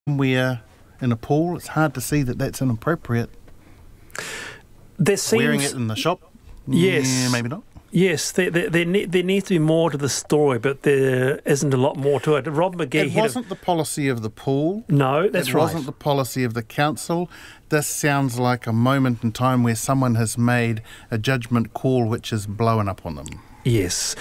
swimwear in a pool, it's hard to see that that's inappropriate. Wearing it in the shop? Yes. Yeah, maybe not. Yes, there needs to be more to the story, but there isn't a lot more to it. Rob McGee... It wasn't the policy of the pool. No, that's right. It wasn't the policy of the council. This sounds like a moment in time where someone has made a judgment call which is blown up on them. Yes.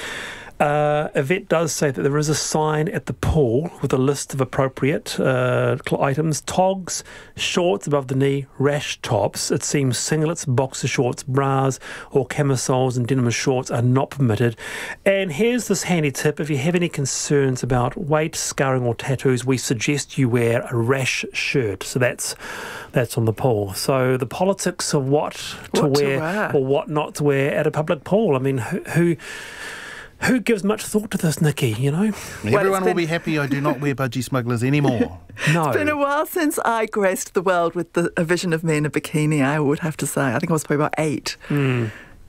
Yvette does say that there is a sign at the pool with a list of appropriate items: togs, shorts above the knee, rash tops. It seems singlets, boxer shorts, bras or camisoles and denim shorts are not permitted. And here's this handy tip: if you have any concerns about weight, scarring or tattoos, we suggest you wear a rash shirt. So that's on the pool. So the politics of what to wear or what not to wear at a public pool. I mean, who gives much thought to this, Nikki, you know? Everyone will be happy I do not wear budgie smugglers anymore. No. It's been a while since I graced the world with a vision of me in a bikini, I would have to say. I think I was probably about 8.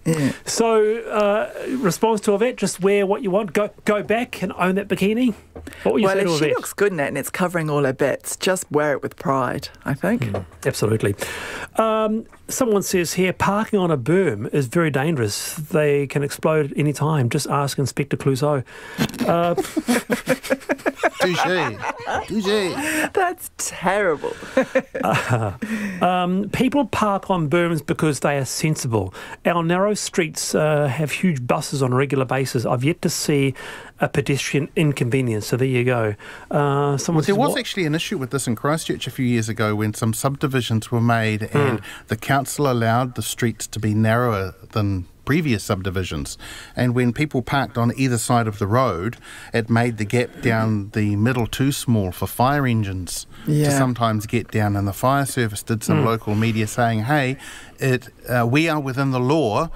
Yeah. So, response to Yvette, just wear what you want. Go back and own that bikini. What would you say to Yvette? Well, if she looks good in it and it's covering all her bits, just wear it with pride, I think. Absolutely. Someone says here, parking on a berm is very dangerous. They can explode at any time. Just ask Inspector Clouseau. Touché. That's terrible. People park on berms because they are sensible. Our narrow streets have huge buses on a regular basis. I've yet to see a pedestrian inconvenience. So there you go. There was actually an issue with this in Christchurch a few years ago when some subdivisions were made and the council allowed the streets to be narrower than previous subdivisions, and when people parked on either side of the road, it made the gap down the middle too small for fire engines to sometimes get down, and the fire service did some local media saying, hey, we are within the law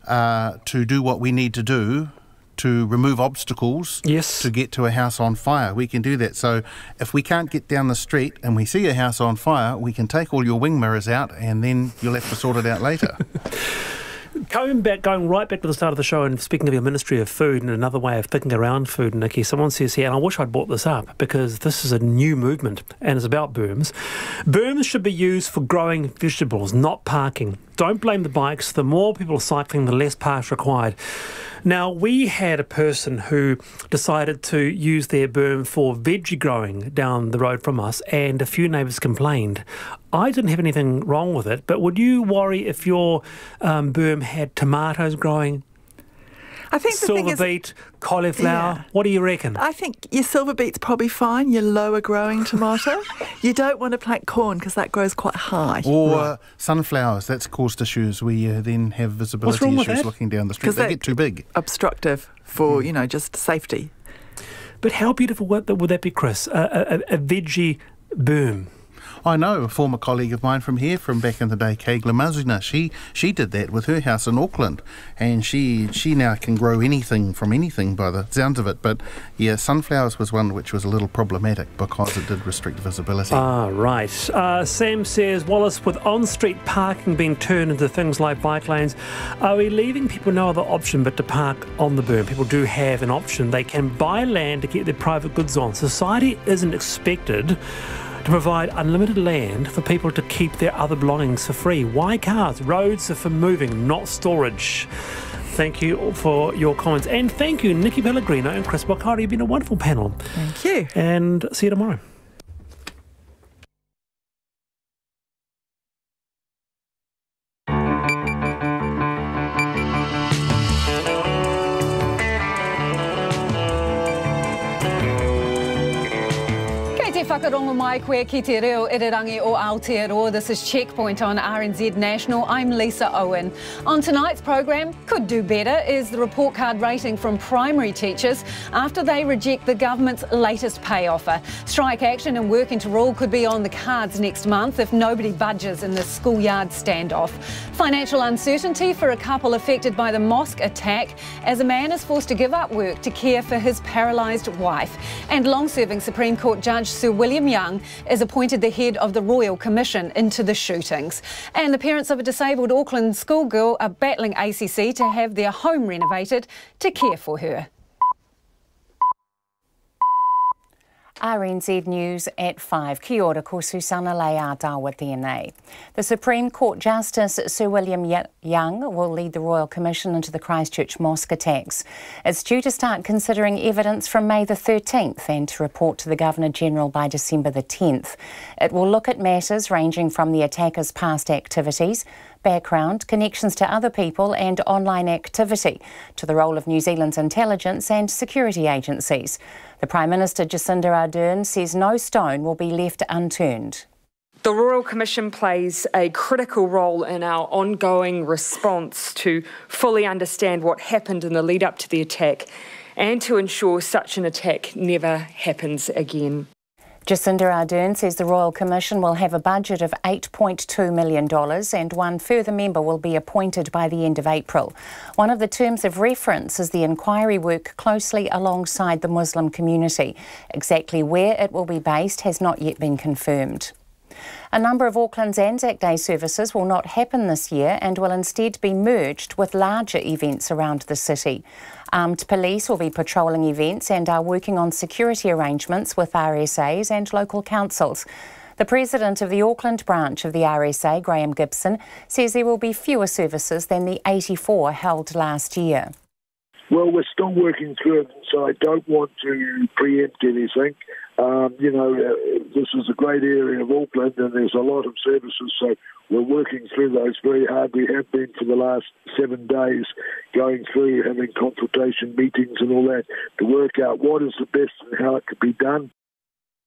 to do what we need to do to remove obstacles to get to a house on fire. We can do that. So if we can't get down the street and we see a house on fire, we can take all your wing mirrors out and then you'll have to sort it out later. Going right back to the start of the show and speaking of your Ministry of Food and another way of thinking around food, Nikki, someone says here, and I wish I'd brought this up because this is a new movement and it's about berms. Berms should be used for growing vegetables, not parking. Don't blame the bikes. The more people cycling, the less parks required. Now, we had a person who decided to use their berm for veggie growing down the road from us, and a few neighbours complained. I didn't have anything wrong with it, but would you worry if your berm had tomatoes growing? I think the silver beet, cauliflower. Yeah. What do you reckon? I think your silver beet's probably fine, your lower growing tomato. You don't want to plant corn because that grows quite high. Or sunflowers, that's caused issues. We then have visibility issues looking down the street. They get too big. Obstructive for, just safety. But how beautiful would that be, Chris? A veggie berm. I know a former colleague of mine from here, from back in the day, Kay Glamazuna, she did that with her house in Auckland, and she now can grow anything from anything by the sounds of it. But yeah, sunflowers was one which was a little problematic because it did restrict visibility. Right. Sam says, Wallace, with on-street parking being turned into things like bike lanes, are we leaving people no other option but to park on the berm? People do have an option. They can buy land to get their private goods on. Society isn't expected to provide unlimited land for people to keep their other belongings for free. Why cars? Roads are for moving, not storage. Thank you for your comments. And thank you, Nikki Pellegrino and Chris Bokhari. You've been a wonderful panel. Thank you. And see you tomorrow. Whakarongo mai koe ki te reo irirangi o Aotearoa. This is Checkpoint on RNZ National. I'm Lisa Owen. On tonight's programme, could do better is the report card rating from primary teachers after they reject the government's latest pay offer. Strike action and working to rule could be on the cards next month if nobody budges in the schoolyard standoff. Financial uncertainty for a couple affected by the mosque attack as a man is forced to give up work to care for his paralysed wife. And long-serving Supreme Court Judge Sir William Young is appointed the head of the Royal Commission into the shootings. And the parents of a disabled Auckland schoolgirl are battling ACC to have their home renovated to care for her. RNZ News at 5. Kia ora, ko Susana Leia Dawa tēnei. The Supreme Court Justice Sir William Young will lead the Royal Commission into the Christchurch mosque attacks. It's due to start considering evidence from May the 13th and to report to the Governor-General by December the 10th. It will look at matters ranging from the attackers' past activities, background, connections to other people and online activity, to the role of New Zealand's intelligence and security agencies. The Prime Minister Jacinda Ardern says no stone will be left unturned. The Royal Commission plays a critical role in our ongoing response to fully understand what happened in the lead up to the attack and to ensure such an attack never happens again. Jacinda Ardern says the Royal Commission will have a budget of $8.2 million and one further member will be appointed by the end of April. One of the terms of reference is the inquiry work closely alongside the Muslim community. Exactly where it will be based has not yet been confirmed. A number of Auckland's Anzac Day services will not happen this year and will instead be merged with larger events around the city. Armed police will be patrolling events and are working on security arrangements with RSAs and local councils. The president of the Auckland branch of the RSA, Graham Gibson, says there will be fewer services than the 84 held last year. Well, we're still working through it, so I don't want to preempt anything. This is a great area of Auckland and there's a lot of services, so we're working through those very hard. We have been for the last 7 days going through, having consultation meetings and all that to work out what is the best and how it could be done.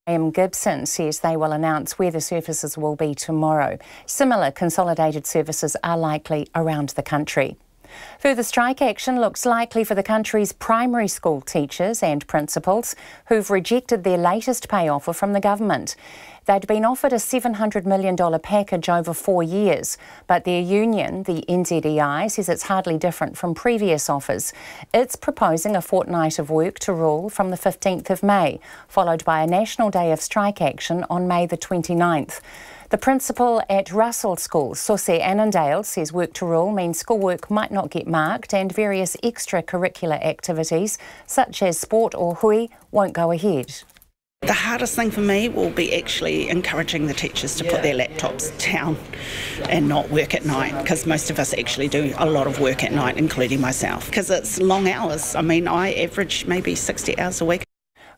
Graham Gibson says they will announce where the services will be tomorrow. Similar consolidated services are likely around the country. Further strike action looks likely for the country's primary school teachers and principals who've rejected their latest pay offer from the government. They'd been offered a $700 million package over 4 years, but their union, the NZEI, says it's hardly different from previous offers. It's proposing a fortnight of work to rule from the 15th of May, followed by a national day of strike action on May the 29th. The principal at Russell School, Sose Annandale, says work to rule means schoolwork might not get marked and various extracurricular activities, such as sport or hui, won't go ahead. The hardest thing for me will be actually encouraging the teachers to put their laptops down and not work at night, because most of us actually do a lot of work at night, including myself, because it's long hours. I mean, I average maybe 60 hours a week.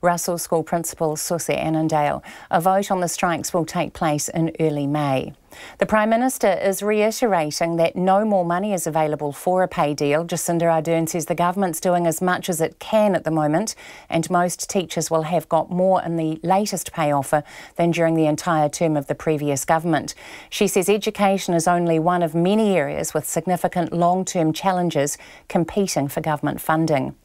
Russell School Principal Sose Annandale. A vote on the strikes will take place in early May. The Prime Minister is reiterating that no more money is available for a pay deal. Jacinda Ardern says the government's doing as much as it can at the moment, and most teachers will have got more in the latest pay offer than during the entire term of the previous government. She says education is only one of many areas with significant long-term challenges competing for government funding.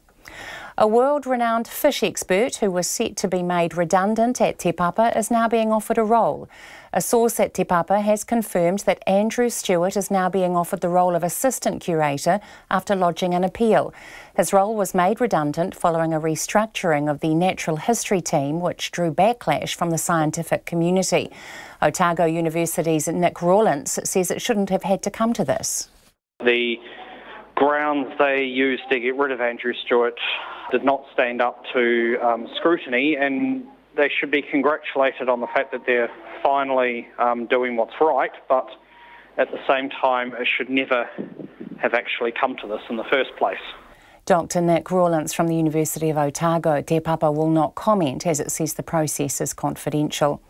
A world-renowned fish expert who was set to be made redundant at Te Papa is now being offered a role. A source at Te Papa has confirmed that Andrew Stewart is now being offered the role of assistant curator after lodging an appeal. His role was made redundant following a restructuring of the natural history team, which drew backlash from the scientific community. Otago University's Nick Rawlins says it shouldn't have had to come to this. The grounds they used to get rid of Andrew Stewart did not stand up to scrutiny, and they should be congratulated on the fact that they're finally doing what's right, but at the same time it should never have actually come to this in the first place. Dr Nick Rawlins from the University of Otago. Te Papa will not comment as it says the process is confidential.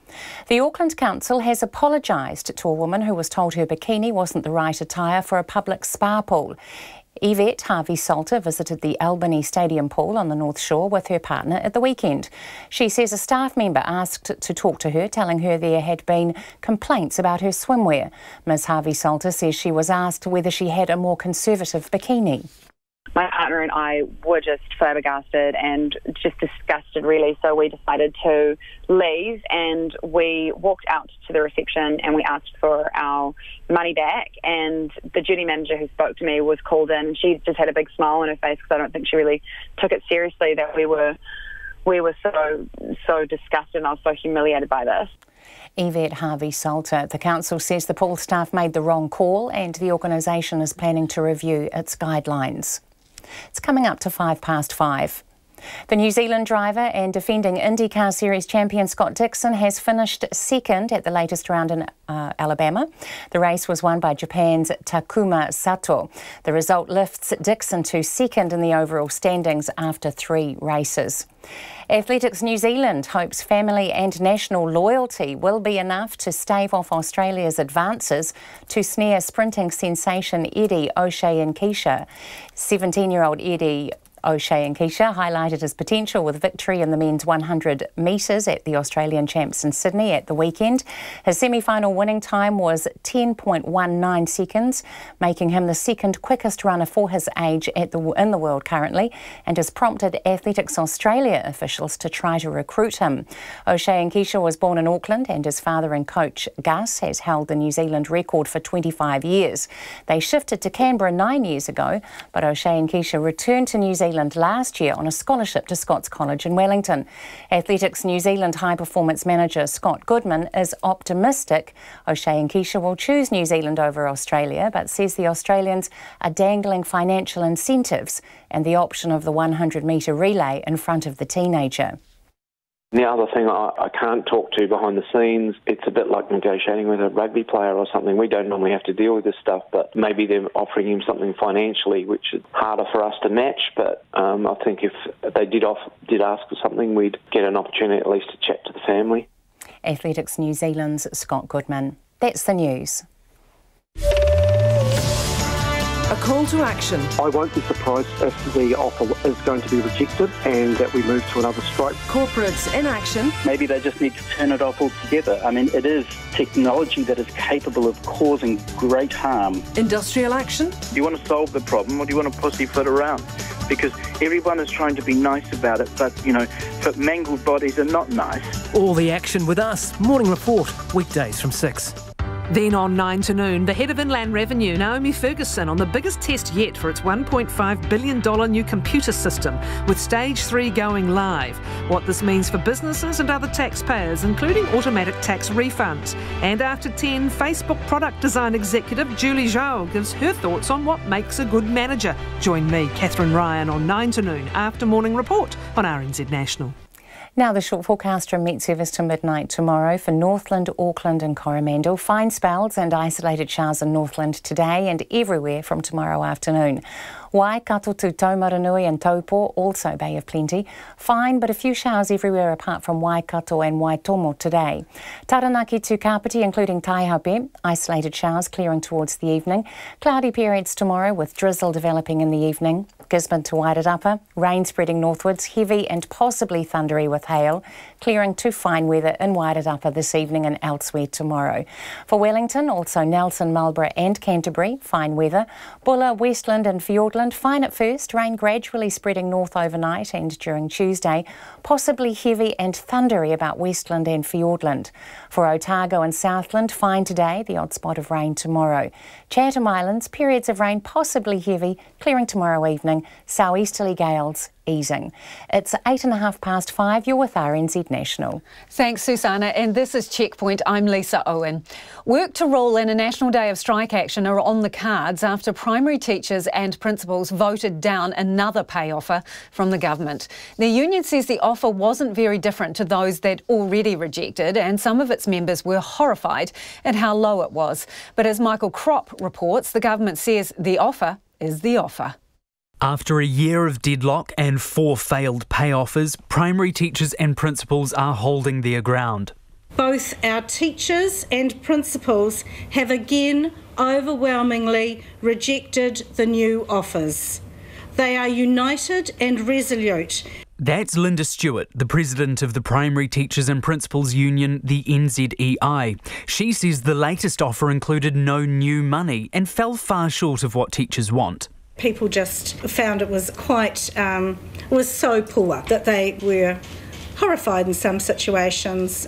The Auckland Council has apologised to a woman who was told her bikini wasn't the right attire for a public spa pool. Yvette Harvey-Salter visited the Albany Stadium pool on the North Shore with her partner at the weekend. She says a staff member asked to talk to her, telling her there had been complaints about her swimwear. Ms Harvey-Salter says she was asked whether she had a more conservative bikini. My partner and I were just flabbergasted and just disgusted, really, so we decided to leave and we walked out to the reception and we asked for our money back, and the duty manager who spoke to me was called in and she just had a big smile on her face because I don't think she really took it seriously that we were so disgusted, and I was so humiliated by this. Yvette Harvey-Salter. The council says the pool staff made the wrong call and the organisation is planning to review its guidelines. It's coming up to 5 past 5. The New Zealand driver and defending IndyCar Series champion Scott Dixon has finished second at the latest round in Alabama. The race was won by Japan's Takuma Sato. The result lifts Dixon to second in the overall standings after 3 races. Athletics New Zealand hopes family and national loyalty will be enough to stave off Australia's advances to snare sprinting sensation Eddie O'Shea-Nkisha. 17-year-old Eddie O'Shea-Nkisha highlighted his potential with victory in the men's 100 metres at the Australian Champs in Sydney at the weekend. His semi-final winning time was 10.19 seconds, making him the second quickest runner for his age in the world currently, and has prompted Athletics Australia officials to try to recruit him. O'Shea-Nkisha was born in Auckland, and his father and coach Gus has held the New Zealand record for 25 years. They shifted to Canberra 9 years ago, but O'Shea-Nkisha returned to New Zealand last year on a scholarship to Scots College in Wellington. Athletics New Zealand High Performance Manager Scott Goodman is optimistic O'Shea-Nkisha will choose New Zealand over Australia, but says the Australians are dangling financial incentives and the option of the 100-metre relay in front of the teenager. The other thing I can't talk to behind the scenes, it's a bit like negotiating with a rugby player or something. We don't normally have to deal with this stuff, but maybe they're offering him something financially which is harder for us to match. But I think if they did ask for something, we'd get an opportunity at least to chat to the family. Athletics New Zealand's Scott Goodman. That's the news. A call to action. I won't be surprised if the offer is going to be rejected and that we move to another strike. Corporates in action. Maybe they just need to turn it off altogether. I mean, it is technology that is capable of causing great harm. Industrial action. Do you want to solve the problem or do you want to pussyfoot around? Because everyone is trying to be nice about it, but, but mangled bodies are not nice. All the action with us. Morning Report, weekdays from 6. Then on 9 to noon, the head of Inland Revenue, Naomi Ferguson, on the biggest test yet for its $1.5 billion new computer system, with Stage 3 going live. What this means for businesses and other taxpayers, including automatic tax refunds. And after 10, Facebook product design executive Julie Zhao gives her thoughts on what makes a good manager. Join me, Catherine Ryan, on 9 to noon after Morning Report on RNZ National. Now the short forecast from Met Service to midnight tomorrow for Northland, Auckland and Coromandel. Fine spells and isolated showers in Northland today and everywhere from tomorrow afternoon. Waikato to Taumaranui and Taupo, also Bay of Plenty. Fine, but a few showers everywhere apart from Waikato and Waitomo today. Taranaki to Kapiti, including Taihape, isolated showers clearing towards the evening. Cloudy periods tomorrow with drizzle developing in the evening. Gisborne to Wairarapa, rain spreading northwards, heavy and possibly thundery with hail, clearing to fine weather in Wairarapa this evening and elsewhere tomorrow. For Wellington, also Nelson, Marlborough and Canterbury, fine weather. Bulla, Westland and Fiordland, fine at first, rain gradually spreading north overnight and during Tuesday, possibly heavy and thundery about Westland and Fiordland. For Otago and Southland, fine today, the odd spot of rain tomorrow. Chatham Islands, periods of rain possibly heavy, clearing tomorrow evening, southeasterly gales easing. It's 5:08. You're with RNZ National. Thanks, Susanna. And this is Checkpoint. I'm Lisa Owen. Work to roll in a national day of strike action are on the cards after primary teachers and principals voted down another pay offer from the government. The union says the offer wasn't very different to those that already rejected, and some of its members were horrified at how low it was. But as Michael Kropp reports, the government says the offer is the offer. After a year of deadlock and 4 failed pay offers, primary teachers and principals are holding their ground. Both our teachers and principals have again overwhelmingly rejected the new offers. They are united and resolute. That's Linda Stewart, the president of the Primary Teachers and Principals Union, the NZEI. She says the latest offer included no new money and fell far short of what teachers want. People just found it was was so poor that they were horrified in some situations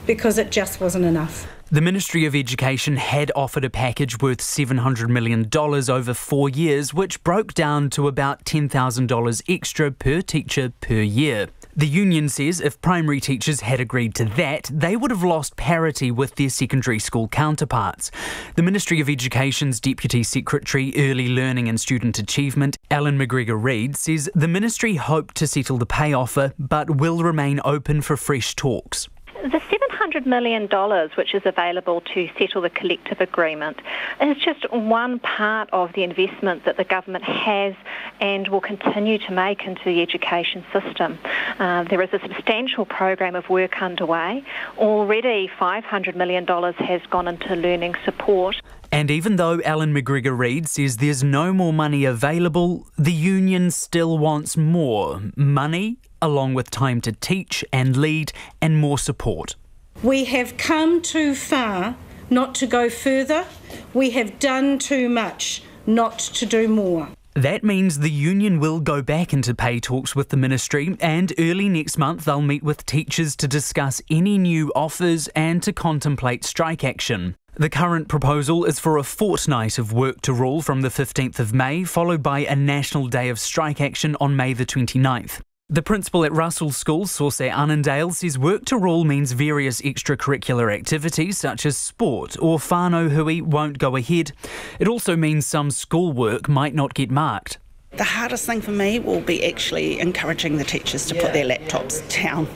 because it just wasn't enough. The Ministry of Education had offered a package worth $700 million over 4 years, which broke down to about $10,000 extra per teacher per year. The union says if primary teachers had agreed to that, they would have lost parity with their secondary school counterparts. The Ministry of Education's Deputy Secretary, Early Learning and Student Achievement, Alan McGregor-Reid, says the ministry hoped to settle the pay offer but will remain open for fresh talks. The $700 million which is available to settle the collective agreement is just one part of the investment that the government has and will continue to make into the education system. There is a substantial program of work underway. Already $500 million has gone into learning support. And even though Alan McGregor-Reid says there's no more money available, the union still wants more money, along with time to teach and lead and more support. We have come too far not to go further. We have done too much not to do more. That means the union will go back into pay talks with the ministry, and early next month they'll meet with teachers to discuss any new offers and to contemplate strike action. The current proposal is for a fortnight of work to rule from the 15th of May, followed by a national day of strike action on May the 29th. The principal at Russell School, Sauce Annandale, says work to rule means various extracurricular activities such as sport or whānau hui won't go ahead. It also means some schoolwork might not get marked. The hardest thing for me will be actually encouraging the teachers to put their laptops down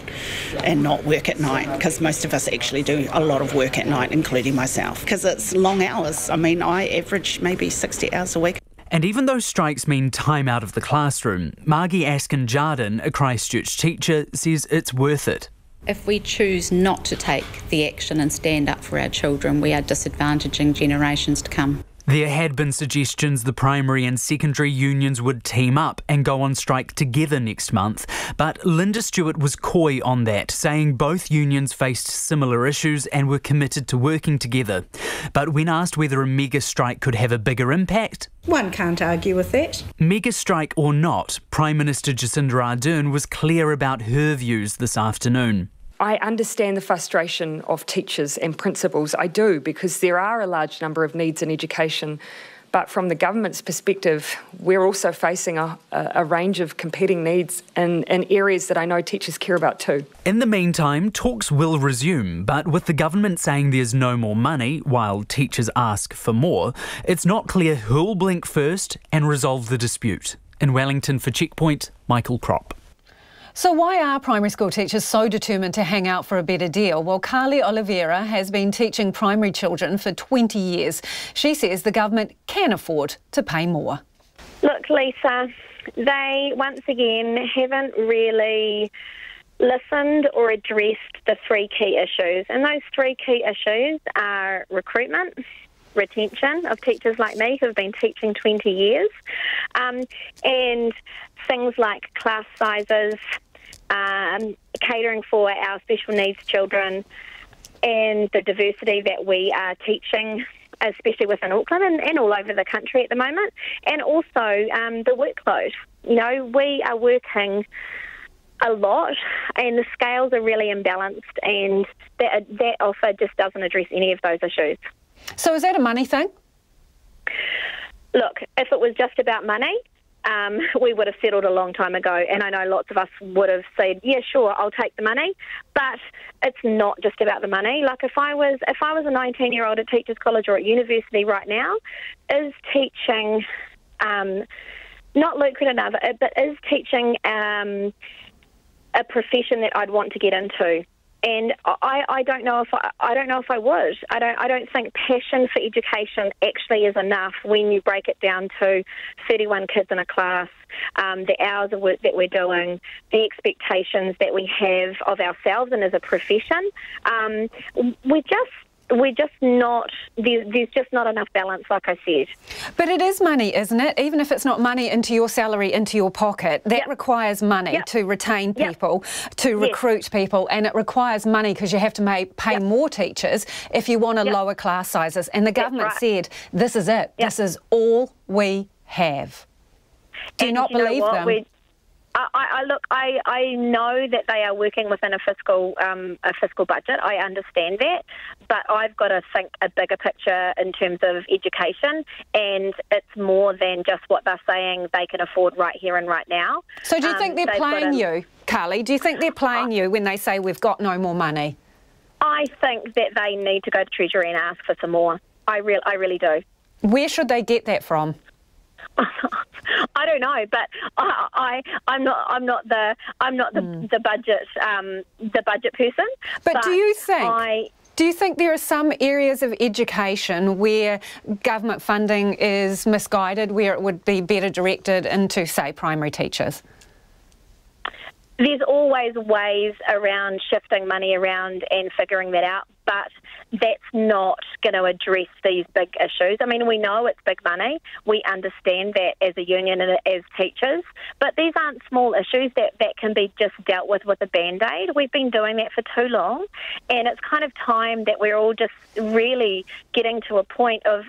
and not work at night, because most of us actually do a lot of work at night, including myself, because it's long hours. I mean, I average maybe 60 hours a week. And even though strikes mean time out of the classroom, Margie Askin-Jardin, a Christchurch teacher, says it's worth it. If we choose not to take the action and stand up for our children, we are disadvantaging generations to come. There had been suggestions the primary and secondary unions would team up and go on strike together next month, but Linda Stewart was coy on that, saying both unions faced similar issues and were committed to working together. But when asked whether a mega strike could have a bigger impact, one can't argue with that. Mega strike or not, Prime Minister Jacinda Ardern was clear about her views this afternoon. I understand the frustration of teachers and principals. I do, because there are a large number of needs in education. But from the government's perspective, we're also facing a range of competing needs in areas that I know teachers care about too. In the meantime, talks will resume, but with the government saying there's no more money while teachers ask for more, it's not clear who'll blink first and resolve the dispute. In Wellington for Checkpoint, Michael Kropp. So why are primary school teachers so determined to hang out for a better deal? Well, Carly Oliveira has been teaching primary children for 20 years. She says the government can afford to pay more. Look, Lisa, they once again haven't really listened or addressed the three key issues. And those three key issues are recruitment, retention of teachers like me who've been teaching 20 years, and things like class sizes, catering for our special needs children, and the diversity that we are teaching, especially within Auckland and all over the country at the moment, and also the workload. You know, we are working a lot and the scales are really imbalanced, and that offer just doesn't address any of those issues. So is that a money thing? Look, if it was just about money, we would have settled a long time ago, and I know lots of us would have said, yeah, sure, I'll take the money, but it's not just about the money. Like if I was a 19-year-old at Teachers College or at university right now, is teaching not lucrative enough, but is teaching a profession that I'd want to get into? And I don't know if I would. I don't think passion for education actually is enough when you break it down to 31 kids in a class, the hours of work that we're doing, the expectations that we have of ourselves and as a profession. We're just not, there's just not enough balance, like I said. But it is money, isn't it? Even if it's not money into your salary, into your pocket, that requires money to retain people, to recruit people, and it requires money because you have to pay more teachers if you want to lower class sizes. And the government said, this is it. This is all we have. Do you not believe them? I know that they are working within a fiscal budget. I understand that, but I've got to think a bigger picture in terms of education, and it's more than just what they're saying they can afford right here and right now. So do you think they're playing you, Carly? Do you think they're playing you when they say we've got no more money? I think that they need to go to Treasury and ask for some more. I really do. Where should they get that from? I don't know, but I'm not the budget person. But do you think there are some areas of education where government funding is misguided, where it would be better directed into, say, primary teachers? There's always ways around shifting money around and figuring that out, but that's not going to address these big issues. I mean, we know it's big money. We understand that as a union and as teachers, but these aren't small issues that can be just dealt with a Band-Aid. We've been doing that for too long, and it's kind of time that we're all just really getting to a point of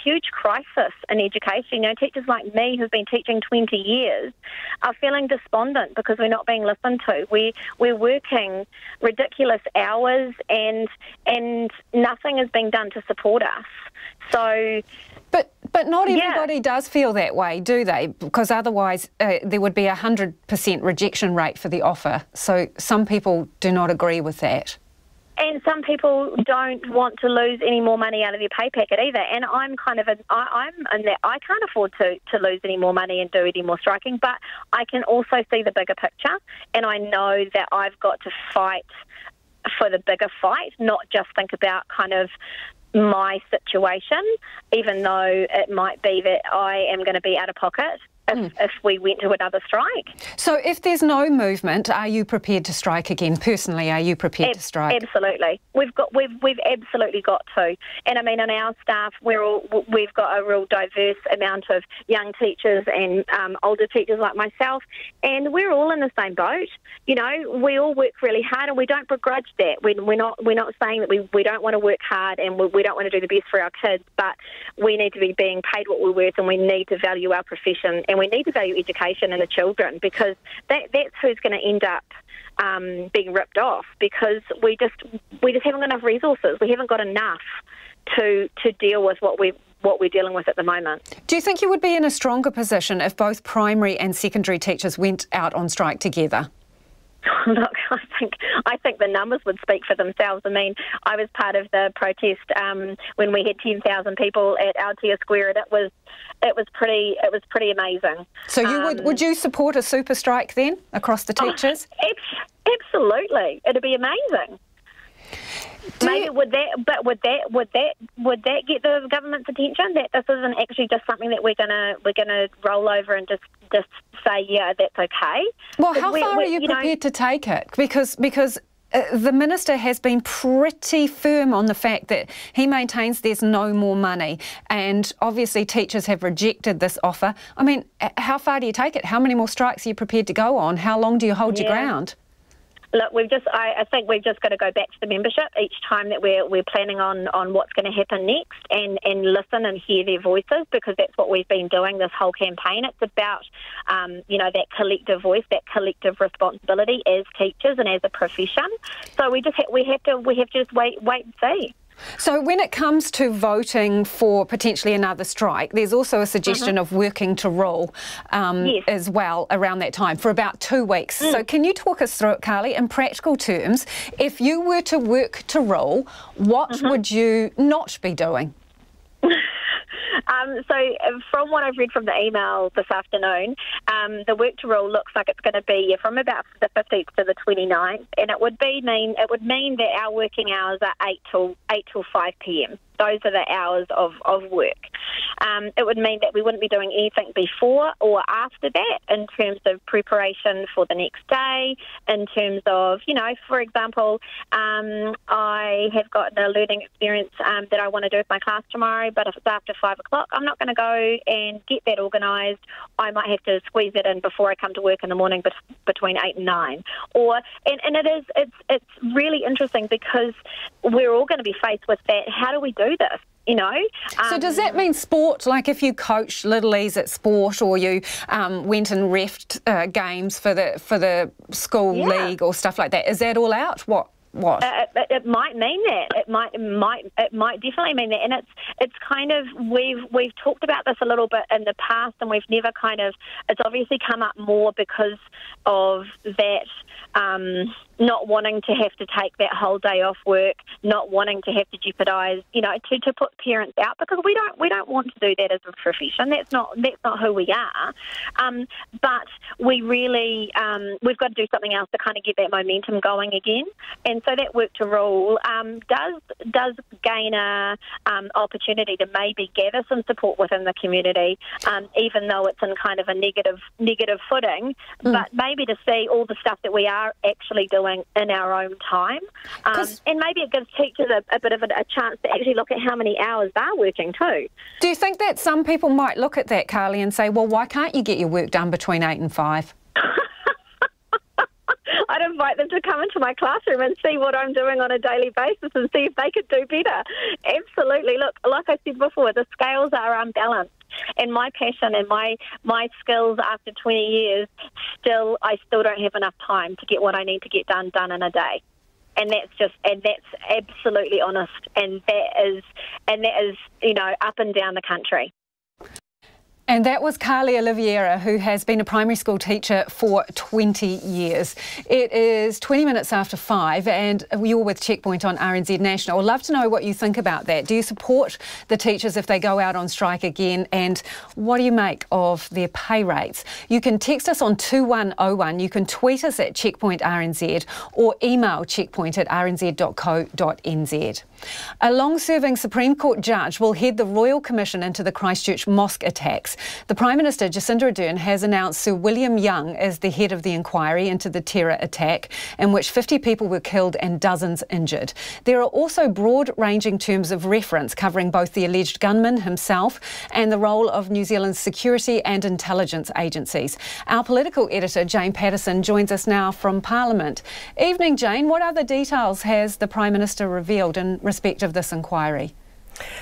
huge crisis in education. You know, teachers like me who've been teaching 20 years are feeling despondent because we're not being listened to. We're working ridiculous hours and nothing is being done to support us. So, but not everybody does feel that way, do they? Because otherwise there would be a 100% rejection rate for the offer. So some people do not agree with that. And some people don't want to lose any more money out of their pay packet either. And I'm I'm in that I can't afford to lose any more money and do any more striking, but I can also see the bigger picture, and I know that I've got to fight for the bigger fight, not just think about kind of my situation, even though it might be that I am going to be out of pocket if we went to another strike. So if there's no movement, are you prepared to strike again? Personally, are you prepared to strike? Absolutely. We've absolutely got to. And I mean, in our staff, we've got a real diverse amount of young teachers and older teachers like myself, and we're all in the same boat. You know, we all work really hard, and we don't begrudge that. We're not saying that we don't want to work hard and we don't want to do the best for our kids, but we need to be being paid what we're worth, and we need to value our profession, and we need to value education and the children, because that's who's going to end up being ripped off, because we just haven't got enough resources. We haven't got enough to deal with what we're dealing with at the moment. Do you think you would be in a stronger position if both primary and secondary teachers went out on strike together? Look, I think the numbers would speak for themselves. I mean, I was part of the protest when we had 10,000 people at Aotea Square, and it was pretty amazing. So would you support a super strike then across the teachers? Absolutely, it'd be amazing. Would that get the government's attention? That this isn't actually just something that we're gonna roll over and just say, yeah, that's okay. Well, how far are you prepared to take it? Because the Minister has been pretty firm on the fact that he maintains there's no more money, and obviously teachers have rejected this offer. I mean, how far do you take it? How many more strikes are you prepared to go on? How long do you hold your ground? Look, I think we've just got to go back to the membership each time that we're planning on what's going to happen next, and listen and hear their voices, because that's what we've been doing this whole campaign. It's about that collective voice, that collective responsibility as teachers and as a profession. So we have to just wait and see. So when it comes to voting for potentially another strike, there's also a suggestion of working to rule as well around that time for about 2 weeks. So can you talk us through it, Carly, in practical terms? If you were to work to rule, what would you not be doing? So from what I've read from the email this afternoon, the work to rule looks like it's going to be from about the 15th to the 29th, and it would mean that our working hours are 8 till 5 p.m. Those are the hours of work. It would mean that we wouldn't be doing anything before or after that in terms of preparation for the next day, in terms of, for example, I have got a learning experience that I want to do with my class tomorrow, but if it's after 5 o'clock, I'm not going to go and get that organised. I might have to squeeze it in before I come to work in the morning between 8 and 9. And it's really interesting, because we're all going to be faced with that. How do we do do this. You know. So does that mean sport? Like if you coached Littleies at sport, or you went and refed games for the school league or stuff like that, is that all out? What? It might mean that. It might definitely mean that. And it's kind of, we've talked about this a little bit in the past, and we've never kind of, it's obviously come up more because of that. Not wanting to have to take that whole day off work, not wanting to have to jeopardise, you know, to put parents out, because we don't want to do that as a profession. That's not who we are. But we really we've got to do something else to kind of get that momentum going again. And so that work to rule does gain a opportunity to maybe gather some support within the community, even though it's in kind of a negative footing. But maybe to see all the stuff that we are actually doing in our own time, and maybe it gives teachers a bit of a chance to actually look at how many hours they're working too. Do you think that some people might look at that, Carly, and say, well, why can't you get your work done between 8 and 5? I'd invite them to come into my classroom and see what I'm doing on a daily basis and see if they could do better. Absolutely. Look, like I said before, the scales are unbalanced. And my passion and my skills after 20 years, I still don't have enough time to get what I need to get done in a day. And that's absolutely honest. And that is, you know, up and down the country. And that was Carly Oliveira, who has been a primary school teacher for 20 years. It is 20 minutes after 5 and you're with Checkpoint on RNZ National. I'd love to know what you think about that. Do you support the teachers if they go out on strike again? And what do you make of their pay rates? You can text us on 2101. You can tweet us at Checkpoint RNZ or email checkpoint@rnz.co.nz. A long-serving Supreme Court judge will head the Royal Commission into the Christchurch mosque attacks. The Prime Minister, Jacinda Ardern, has announced Sir William Young as the head of the inquiry into the terror attack, in which 50 people were killed and dozens injured. There are also broad-ranging terms of reference covering both the alleged gunman himself and the role of New Zealand's security and intelligence agencies. Our political editor, Jane Patterson, joins us now from Parliament. Evening, Jane. What other details has the Prime Minister revealed in respect of this inquiry?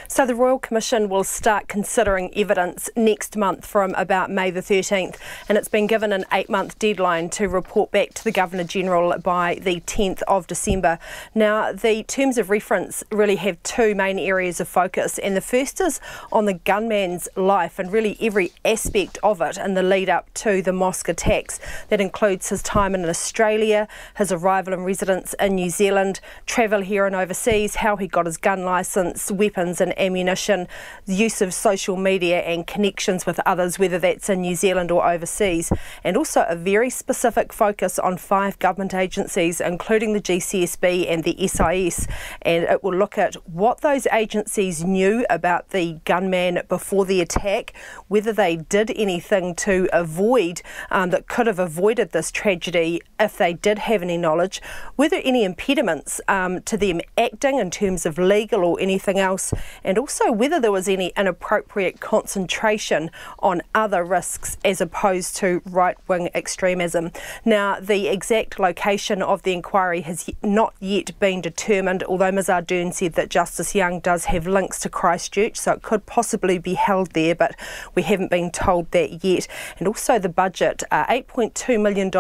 So the Royal Commission will start considering evidence next month from about May the 13th, and it's been given an 8-month deadline to report back to the Governor-General by the 10th of December. Now, the terms of reference really have two main areas of focus, and the first is on the gunman's life and really every aspect of it in the lead up to the mosque attacks. That includes his time in Australia, his arrival and residence in New Zealand, travel here and overseas, how he got his gun licence, weapons and ammunition, the use of social media and connections with others, whether that's in New Zealand or overseas, and also a very specific focus on 5 government agencies, including the GCSB and the SIS, and it will look at what those agencies knew about the gunman before the attack, whether they did anything to avoid, that could have avoided this tragedy if they did have any knowledge, whether any impediments to them acting in terms of legal or anything else, and also whether there was any inappropriate concentration on other risks as opposed to right-wing extremism. Now, the exact location of the inquiry has not yet been determined, although Ms Ardern said that Justice Young does have links to Christchurch, so it could possibly be held there, but we haven't been told that yet. And also the budget, $8.2 million.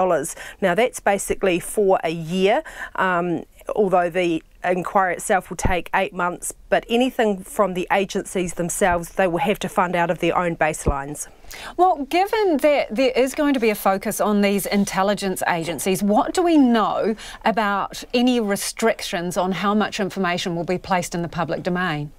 Now, that's basically for a year, although the inquiry itself will take 8 months, but anything from the agencies themselves, they will have to fund out of their own baselines. Well, given that there is going to be a focus on these intelligence agencies, what do we know about any restrictions on how much information will be placed in the public domain?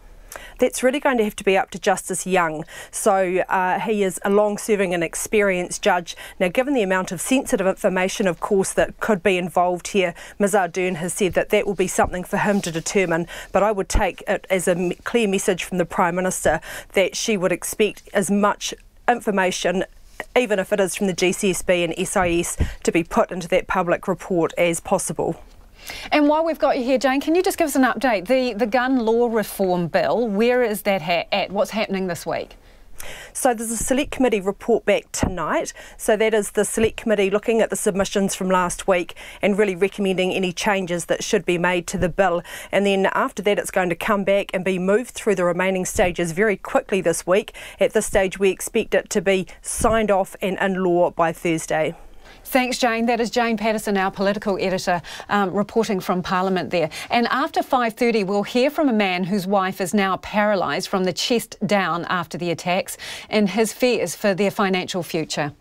That's really going to have to be up to Justice Young. So he is a long-serving and experienced judge. Now, given the amount of sensitive information, of course, that could be involved here, Ms Ardern has said that that will be something for him to determine. But I would take it as a clear message from the Prime Minister that she would expect as much information, even if it is from the GCSB and SIS, to be put into that public report as possible. And while we've got you here, Jane, can you just give us an update? The gun law reform bill, where is that at? What's happening this week? So there's a select committee report back tonight. So that is the select committee looking at the submissions from last week and really recommending any changes that should be made to the bill. And then after that, it's going to come back and be moved through the remaining stages very quickly this week. At this stage, we expect it to be signed off and in law by Thursday. Thanks, Jane. That is Jane Patterson, our political editor, reporting from Parliament there. And after 5:30, we'll hear from a man whose wife is now paralysed from the chest down after the attacks and his fears for their financial future.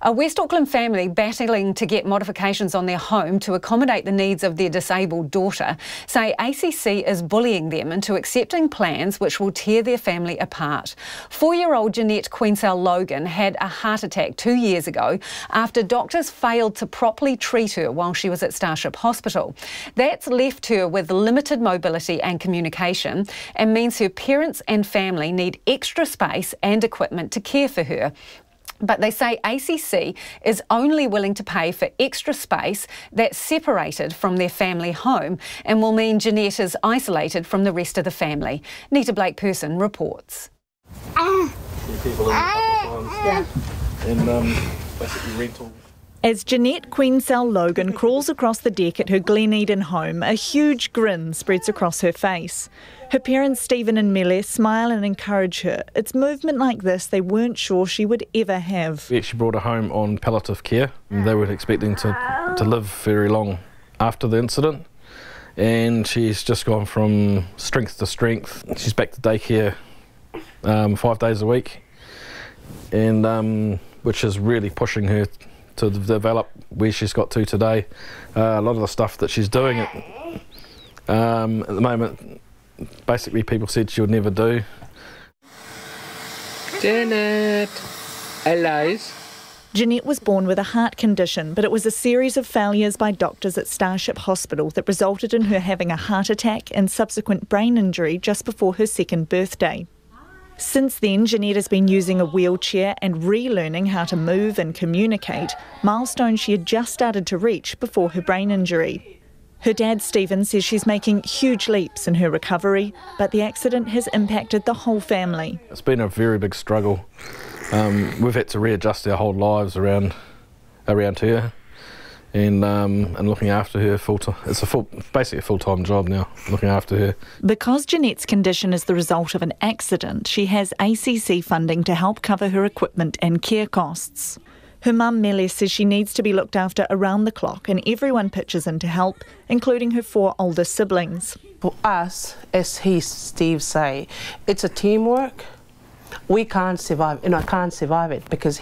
A West Auckland family battling to get modifications on their home to accommodate the needs of their disabled daughter say ACC is bullying them into accepting plans which will tear their family apart. 4-year-old Jeanette Queensell-Logan had a heart attack 2 years ago after doctors failed to properly treat her while she was at Starship Hospital. That's left her with limited mobility and communication and means her parents and family need extra space and equipment to care for her. But they say ACC is only willing to pay for extra space that's separated from their family home and will mean Jeanette is isolated from the rest of the family. Nita Blake-Person reports. As Jeanette Queensell-Logan crawls across the deck at her Gleneden home, a huge grin spreads across her face. Her parents Stephen and Mele smile and encourage her. It's movement like this they weren't sure she would ever have. We actually brought her home on palliative care. They were expecting to live very long after the incident, and she's just gone from strength to strength. She's back to daycare 5 days a week, and which is really pushing her to develop where she's got to today. A lot of the stuff that she's doing at the moment, basically people said she would never do. Janet, Alice. Jeanette was born with a heart condition, but it was a series of failures by doctors at Starship Hospital that resulted in her having a heart attack and subsequent brain injury just before her second birthday. Since then, Jeanette has been using a wheelchair and relearning how to move and communicate, milestones she had just started to reach before her brain injury. Her dad, Stephen, says she's making huge leaps in her recovery, but the accident has impacted the whole family. It's been a very big struggle. We've had to readjust our whole lives around her, and looking after her full-time. It's basically a full-time job now, looking after her. Because Jeanette's condition is the result of an accident, she has ACC funding to help cover her equipment and care costs. Her mum, Mele, says she needs to be looked after around the clock, and everyone pitches in to help, including her 4 older siblings. For us, as Steve say, it's a teamwork. We can't survive, and I can't survive it because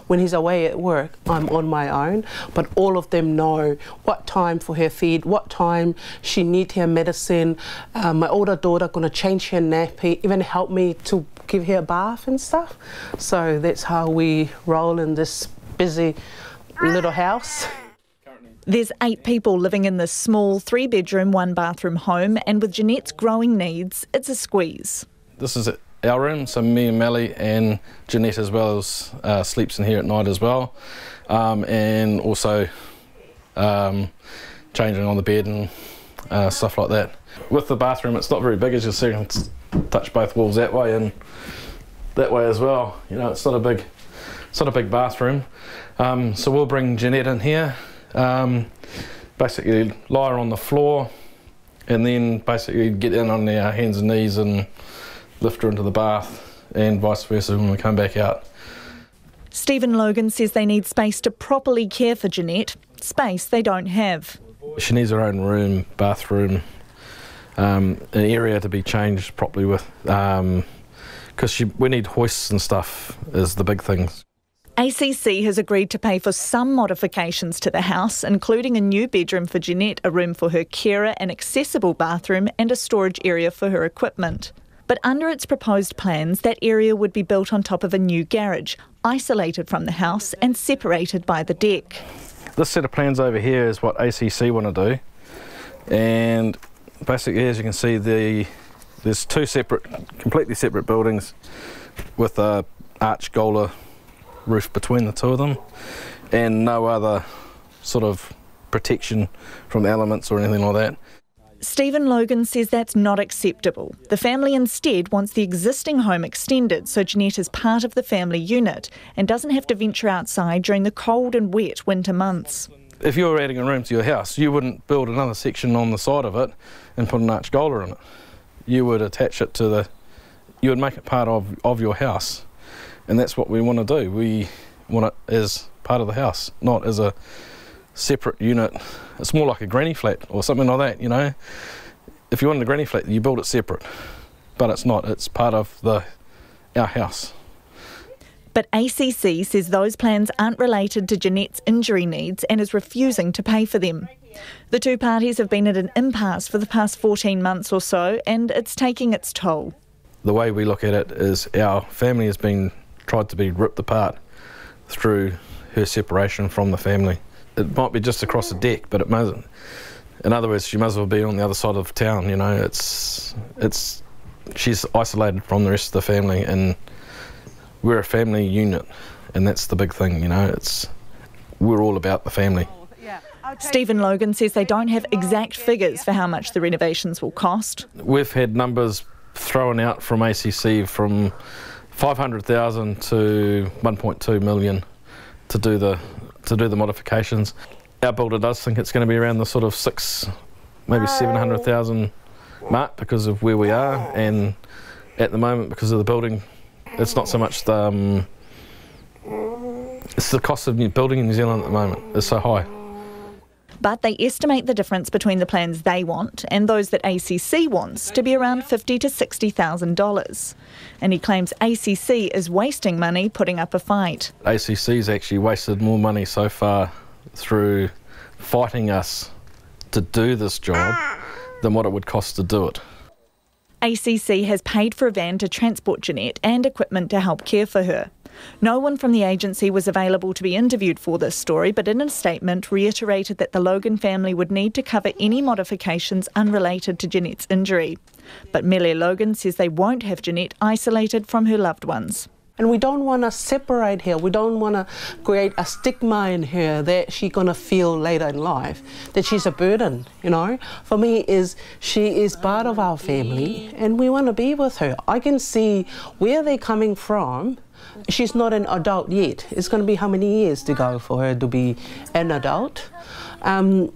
when he's away at work, I'm on my own. But all of them know what time for her feed, what time she needs her medicine. My older daughter gonna change her nappy, even help me to give her a bath and stuff. So that's how we roll in this busy little house. There's 8 people living in this small 3-bedroom, 1-bathroom home, and with Jeanette's growing needs, it's a squeeze. This is our room, so me and Mele and Jeanette as well as sleeps in here at night as well, and also changing on the bed and stuff like that. With the bathroom, it's not very big, as you'll see. I can touch both walls that way and that way as well. You know, it's not a big bathroom. So we'll bring Jeanette in here, basically lie her on the floor, and then basically get in on our hands and knees and lift her into the bath, and vice versa when we come back out. Stephen Logan says they need space to properly care for Jeanette, space they don't have. She needs her own room, bathroom, an area to be changed properly with, because we need hoists and stuff is the big things. ACC has agreed to pay for some modifications to the house, including a new bedroom for Jeanette, a room for her carer, an accessible bathroom and a storage area for her equipment. But under its proposed plans, that area would be built on top of a new garage, isolated from the house and separated by the deck. This set of plans over here is what ACC want to do, and basically, as you can see, there's 2 completely separate buildings with a arch gola roof between the 2 of them, and no other sort of protection from the elements or anything like that. Stephen Logan says that's not acceptable. The family instead wants the existing home extended so Jeanette is part of the family unit and doesn't have to venture outside during the cold and wet winter months. If you were adding a room to your house, you wouldn't build another section on the side of it and put an arch gola in it. You would attach it to you would make it part of your house. And that's what we want to do. We want it as part of the house, not as a separate unit. It's more like a granny flat or something like that, you know. If you wanted a granny flat, you build it separate, but it's not. It's part of our house. But ACC says those plans aren't related to Jeanette's injury needs and is refusing to pay for them. The two parties have been at an impasse for the past 14 months or so, and it's taking its toll. The way we look at it is our family has been tried to be ripped apart through her separation from the family. It might be just across the deck, but it mustn't. In other words, she might as well be on the other side of town, you know. She's isolated from the rest of the family, and we're a family unit, and that's the big thing, you know. We're all about the family. Stephen Logan says they don't have exact figures for how much the renovations will cost. We've had numbers thrown out from ACC from 500,000 to 1.2 million to do the modifications. Our builder does think it's going to be around the sort of maybe 700,000 mark because of where we are, and at the moment because of the building, it's not so much it's the cost of building in New Zealand at the moment is so high. But they estimate the difference between the plans they want and those that ACC wants to be around $50,000 to $60,000. And he claims ACC is wasting money putting up a fight. ACC's actually wasted more money so far through fighting us to do this job than what it would cost to do it. ACC has paid for a van to transport Jeanette and equipment to help care for her. No one from the agency was available to be interviewed for this story, but in a statement reiterated that the Logan family would need to cover any modifications unrelated to Jeanette's injury. But Mele Logan says they won't have Jeanette isolated from her loved ones. And we don't want to separate her. We don't want to create a stigma in her that she's going to feel later in life that she's a burden, you know. For me, she is part of our family and we want to be with her. I can see where they're coming from. She's not an adult yet. It's going to be how many years to go for her to be an adult? To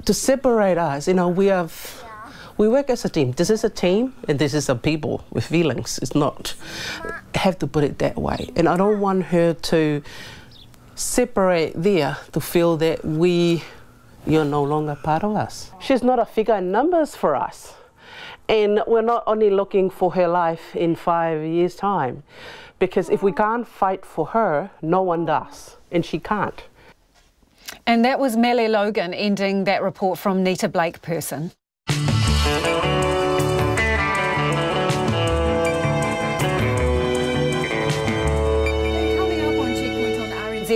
separate us, you know, we work as a team. This is a team and this is a people with feelings. It's not, have to put it that way. And I don't want her to separate there to feel that you're no longer part of us. She's not a figure in numbers for us. And we're not only looking for her life in 5 years' time, because if we can't fight for her, no one does, and she can't. And that was Mele Logan ending that report from Nita Blake-Person.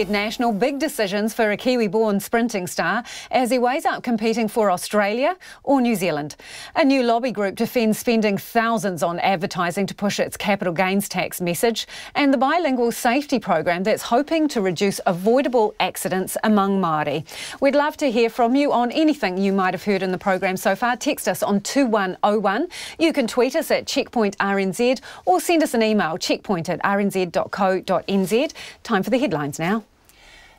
National, big decisions for a Kiwi-born sprinting star as he weighs up competing for Australia or New Zealand. A new lobby group defends spending thousands on advertising to push its capital gains tax message, and the Bilingual safety program that's hoping to reduce avoidable accidents among Māori. We'd love to hear from you on anything you might have heard in the program so far. Text us on 2101. You can tweet us at checkpointrnz or send us an email, checkpoint@rnz.co.nz. Time for the headlines now.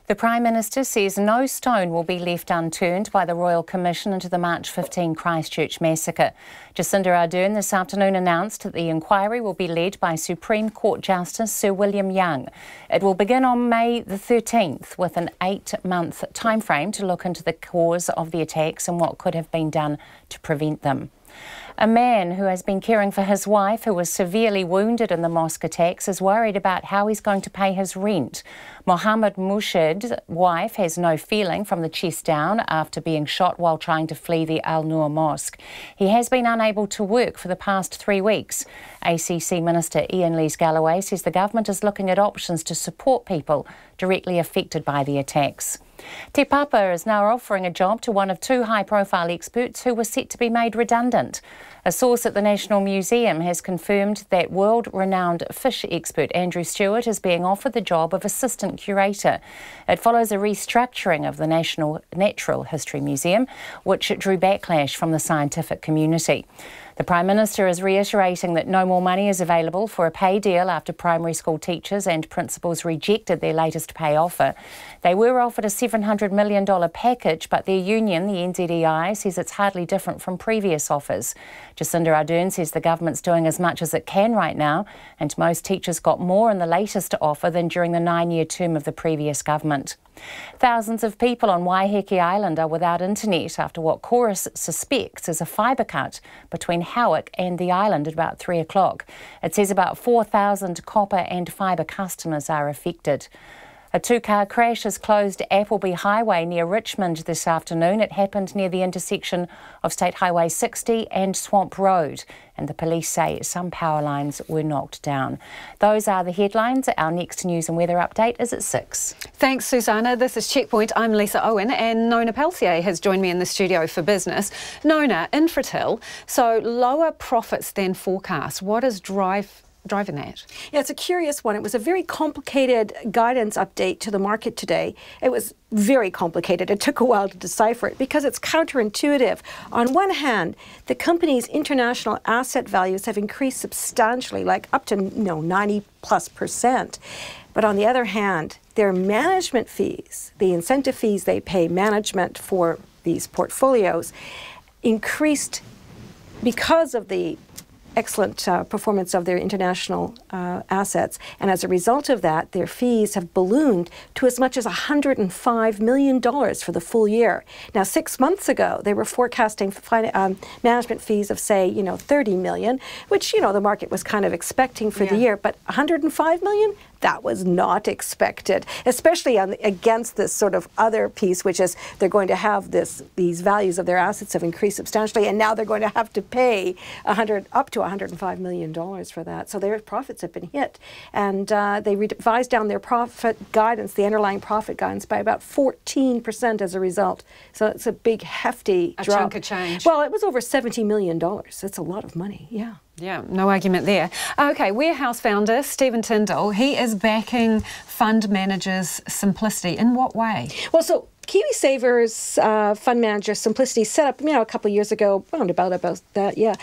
The Prime Minister says no stone will be left unturned by the Royal Commission into the March 15 Christchurch massacre. Jacinda Ardern this afternoon announced that the inquiry will be led by Supreme Court Justice Sir William Young. It will begin on May the 13th with an 8-month timeframe to look into the cause of the attacks and what could have been done to prevent them. A man who has been caring for his wife, who was severely wounded in the mosque attacks, is worried about how he's going to pay his rent. Mohammed Mushid's wife has no feeling from the chest down after being shot while trying to flee the Al Noor Mosque. He has been unable to work for the past 3 weeks. ACC Minister Ian Lees-Galloway says the government is looking at options to support people directly affected by the attacks. Te Papa is now offering a job to one of two high-profile experts who were set to be made redundant. A source at the National Museum has confirmed that world-renowned fish expert Andrew Stewart is being offered the job of assistant curator. It follows a restructuring of the National Natural History Museum, which drew backlash from the scientific community. The Prime Minister is reiterating that no more money is available for a pay deal after primary school teachers and principals rejected their latest pay offer. They were offered a $700 million package, but their union, the NZEI, says it's hardly different from previous offers. Jacinda Ardern says the government's doing as much as it can right now, and most teachers got more in the latest offer than during the 9-year term of the previous government. Thousands of people on Waiheke Island are without internet after what Chorus suspects is a fibre cut between Howick and the island at about 3 o'clock. It says about 4,000 copper and fibre customers are affected. A two-car crash has closed Appleby Highway near Richmond this afternoon. It happened near the intersection of State Highway 60 and Swamp Road, and the police say some power lines were knocked down. Those are the headlines. Our next news and weather update is at 6. Thanks, Susanna. This is Checkpoint. I'm Lisa Owen, and Nona Peltier has joined me in the studio for business. Nona, Infratil, so lower profits than forecast. What is driving that? Yeah, it's a curious one. It was a very complicated guidance update to the market today. It was very complicated. It took a while to decipher it because it's counterintuitive. On one hand, the company's international asset values have increased substantially, like up to 90+%. But on the other hand, their management fees, the incentive fees they pay management for these portfolios, increased because of the excellent performance of their international assets, and as a result of that, their fees have ballooned to as much as $105 million for the full year. Now, 6 months ago, they were forecasting management fees of, say, $30 million, which, the market was kind of expecting for the year, but $105 million? That was not expected, especially against this sort of other piece, which is they're going to have these values of their assets have increased substantially, and now they're going to have to pay up to $105 million for that. So their profits have been hit, and they revised down their profit guidance, the underlying profit guidance, by about 14% as a result. So it's a big, hefty drop. A chunk of change. Well, it was over $70 million. That's a lot of money, yeah. Yeah, no argument there. Okay, Warehouse founder Stephen Tindall, he is backing fund managers Simplicity. In what way? Well, so KiwiSaver's fund manager Simplicity set up, a couple of years ago, about that, yeah,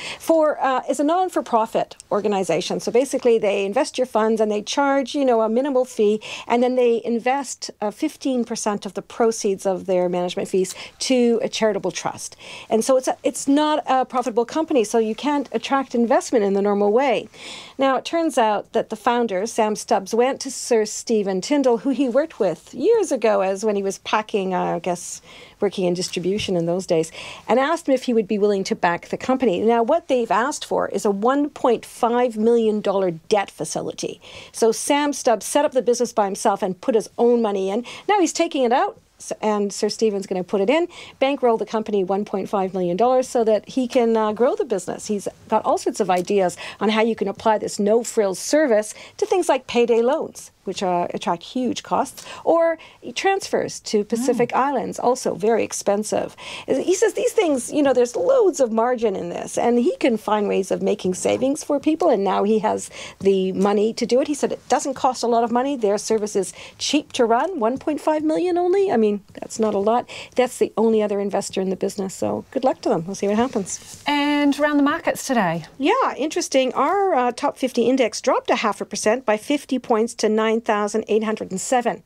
is a non-for-profit organization. So basically, they invest your funds and they charge, a minimal fee, and then they invest 15% of the proceeds of their management fees to a charitable trust. And so it's not a profitable company, so you can't attract investment in the normal way. Now, it turns out that the founder, Sam Stubbs, went to Sir Stephen Tindall, who he worked with years ago when he was packing, working in distribution in those days, and asked him if he would be willing to back the company. Now, what they've asked for is a $1.5 million debt facility. So Sam Stubbs set up the business by himself and put his own money in. Now he's taking it out, and Sir Stephen's going to put it in, bankroll the company $1.5 million so that he can grow the business. He's got all sorts of ideas on how you can apply this no-frills service to things like payday loans, which attract huge costs, or transfers to Pacific Islands, also very expensive. He says these things, there's loads of margin in this, and he can find ways of making savings for people, and now he has the money to do it. He said it doesn't cost a lot of money. Their service is cheap to run, $1.5 million only. I mean, that's not a lot. That's the only other investor in the business, so good luck to them. We'll see what happens. And around the markets today? Yeah, interesting. Our top 50 index dropped 0.5% by 50 points to 9,807.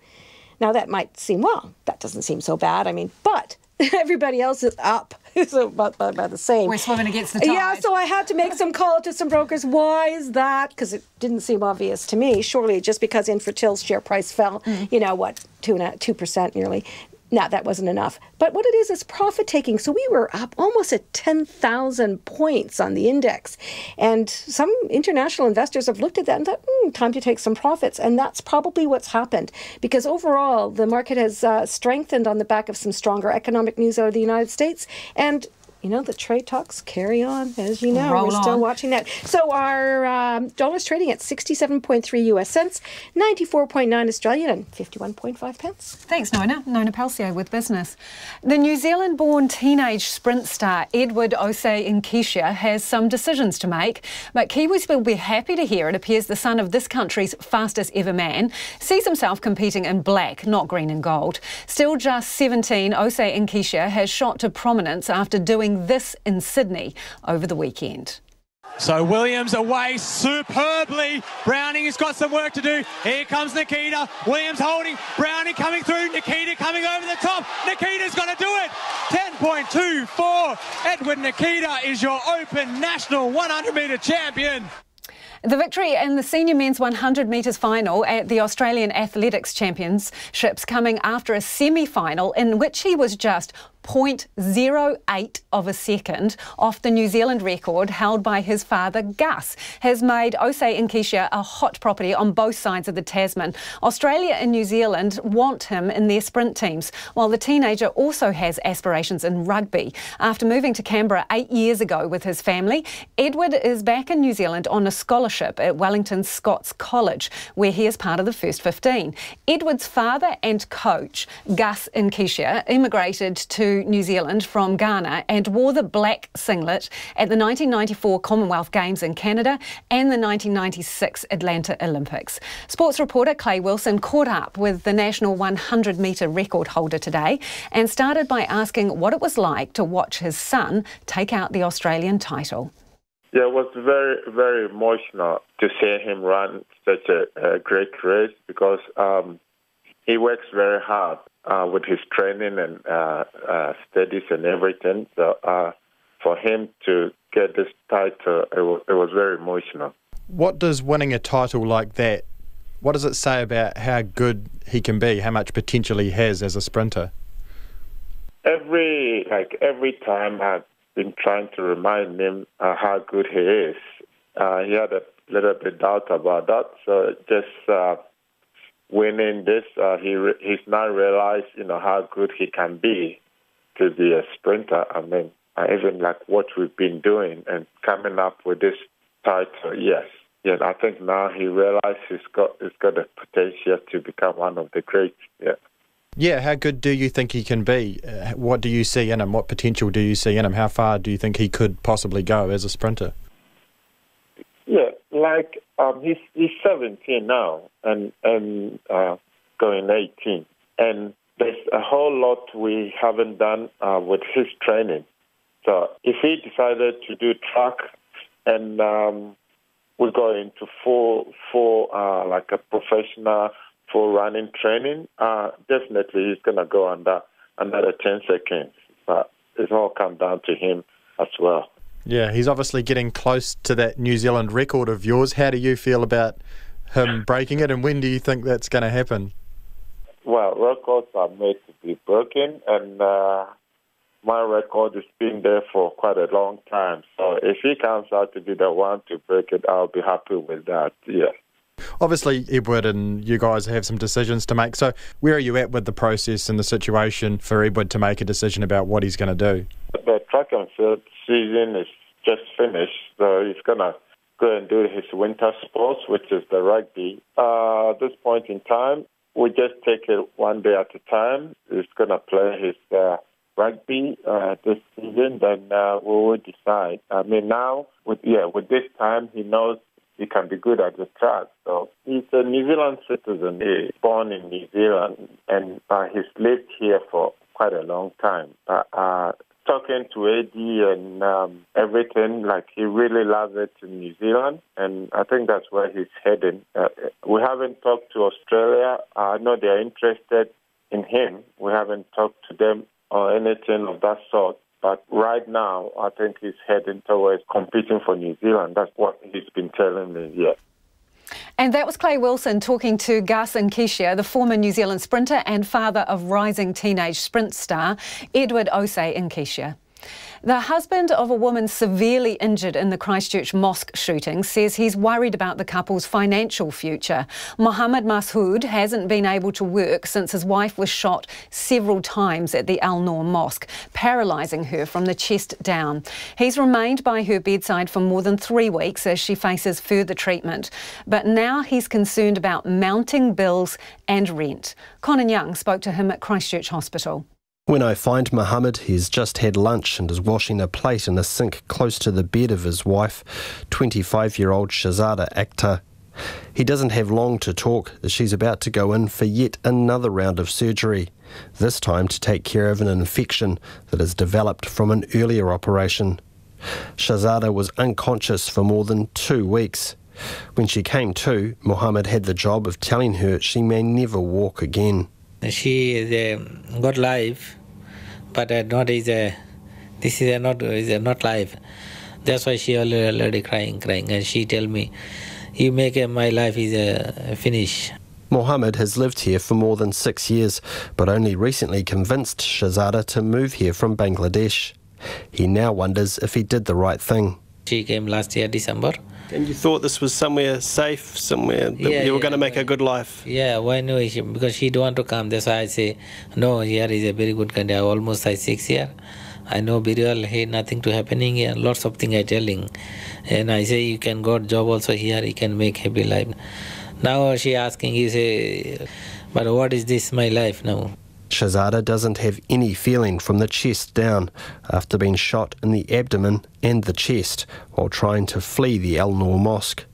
Now that might seem, that doesn't seem so bad. But everybody else is up. It's about the same. We're swimming against the tide. Yeah, so I had to make some call to some brokers. Why is that? Because it didn't seem obvious to me. Surely just because Infratil's share price fell, 2% nearly. No, that wasn't enough. But what it is profit taking. So we were up almost at 10,000 points on the index. And some international investors have looked at that and thought, time to take some profits. And that's probably what's happened. Because overall, the market has strengthened on the back of some stronger economic news out of the United States. And you know, the trade talks carry on, as you know. Roll We're still on. watching that. So our dollar's trading at 67.3 US cents, 94.9 Australian and 51.5 pence. Thanks, Nona. Nona Palcio with Business. The New Zealand-born teenage sprint star Edward Osei Nketiah has some decisions to make, but Kiwis will be happy to hear it appears the son of this country's fastest ever man sees himself competing in black, not green and gold. Still just 17, Osei Nketiah has shot to prominence after doing this in Sydney over the weekend. So Williams away superbly. Browning has got some work to do. Here comes Nikita. Williams holding. Browning coming through. Nikita coming over the top. Nikita's got to do it. 10.24. Edward Nikita is your Open National 100-metre champion. The victory in the senior men's 100 metres final at the Australian Athletics Championships coming after a semi-final in which he was just 0.08 of a second off the New Zealand record held by his father Gus has made Osei Nketiah a hot property on both sides of the Tasman. Australia and New Zealand want him in their sprint teams, while the teenager also has aspirations in rugby. After moving to Canberra 8 years ago with his family, Edward is back in New Zealand on a scholarship at Wellington Scots College, where he is part of the first 15. Edward's father and coach, Gus Nketiah, immigrated to New Zealand from Ghana and wore the black singlet at the 1994 Commonwealth Games in Canada and the 1996 Atlanta Olympics. Sports reporter Clay Wilson caught up with the national 100-metre record holder today and started by asking what it was like to watch his son take out the Australian title. Yeah, it was very, very emotional to see him run such a great race because he works very hard with his training and studies and everything. So for him to get this title, it was very emotional. What does winning a title like that, what does it say about how good he can be, how much potential he has as a sprinter? Every time I've been trying to remind him how good he is. He had a little bit doubt about that. So just winning this, he's now realized, how good he can be to be a sprinter. I mean, even like what we've been doing and coming up with this title, yes. I think now he realizes he's got the potential to become one of the greats. Yeah, how good do you think he can be? What do you see in him? What potential do you see in him? How far do you think he could possibly go as a sprinter? Yeah, he's 17 now and going 18. And there's a whole lot we haven't done with his training. So if he decided to do track and we go into full like a professional full running training, definitely he's going to go under another 10 seconds. But it all comes down to him as well. Yeah, he's obviously getting close to that New Zealand record of yours. How do you feel about him breaking it, and when do you think that's going to happen? Well, records are made to be broken, and my record has been there for quite a long time. So if he comes out to be the one to break it, I'll be happy with that, yeah. Obviously, Edward and you guys have some decisions to make. So where are you at with the process and the situation for Edward to make a decision about what he's going to do? The track and field season is just finished, so he's going to go and do his winter sports, which is the rugby. At this point in time, we just take it one day at a time. He's going to play his rugby this season, then we will decide. I mean, now, with this time, he knows he can be good at the track. So he's a New Zealand citizen. He's born in New Zealand, and he's lived here for quite a long time. Talking to AD and everything, he really loves it in New Zealand, and I think that's where he's heading. We haven't talked to Australia. I know they're interested in him. We haven't talked to them or anything of that sort. But right now, I think he's heading towards competing for New Zealand. That's what he's been telling me, yeah. And that was Clay Wilson talking to Gus Nketiah, the former New Zealand sprinter and father of rising teenage sprint star Edward Osei Nketiah. The husband of a woman severely injured in the Christchurch mosque shooting says he's worried about the couple's financial future. Mohammed Masood hasn't been able to work since his wife was shot several times at the Al Noor Mosque, paralysing her from the chest down. He's remained by her bedside for more than 3 weeks as she faces further treatment. But now he's concerned about mounting bills and rent. Conan Young spoke to him at Christchurch Hospital. When I find Mohammed, he's just had lunch and is washing a plate in a sink close to the bed of his wife, 25-year-old Shahzada Akhtar. He doesn't have long to talk as she's about to go in for yet another round of surgery, this time to take care of an infection that has developed from an earlier operation. Shahzada was unconscious for more than 2 weeks. When she came to, Mohammed had the job of telling her she may never walk again. She is got life, but not is a. This is not life. That's why she already crying, and she tell me, "You make my life is a finish." Mohammed has lived here for more than 6 years, but only recently convinced Shahzada to move here from Bangladesh. He now wonders if he did the right thing. She came last year December. And you thought this was somewhere safe, somewhere that you were going to make a good life? Yeah, why no? Because she don't want to come. That's why I say, no, here is a very good country. I almost 6 years. I know very well here nothing to happening here. Lots of things I telling. And I say you can got job also here. You can make happy life. Now she asking, you say, but what is this my life now? Shahzada doesn't have any feeling from the chest down after being shot in the abdomen and the chest while trying to flee the Al Noor Mosque.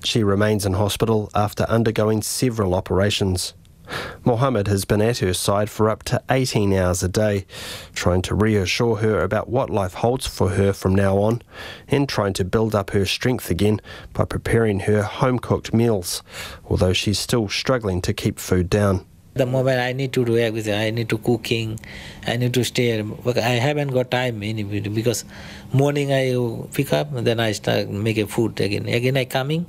She remains in hospital after undergoing several operations. Mohammed has been at her side for up to 18 hours a day, trying to reassure her about what life holds for her from now on and trying to build up her strength again by preparing her home-cooked meals, although she's still struggling to keep food down. The moment I need to do everything, I need to cooking, I need to stay. I haven't got time anyway because morning I pick up, then I start making food again. Again I coming,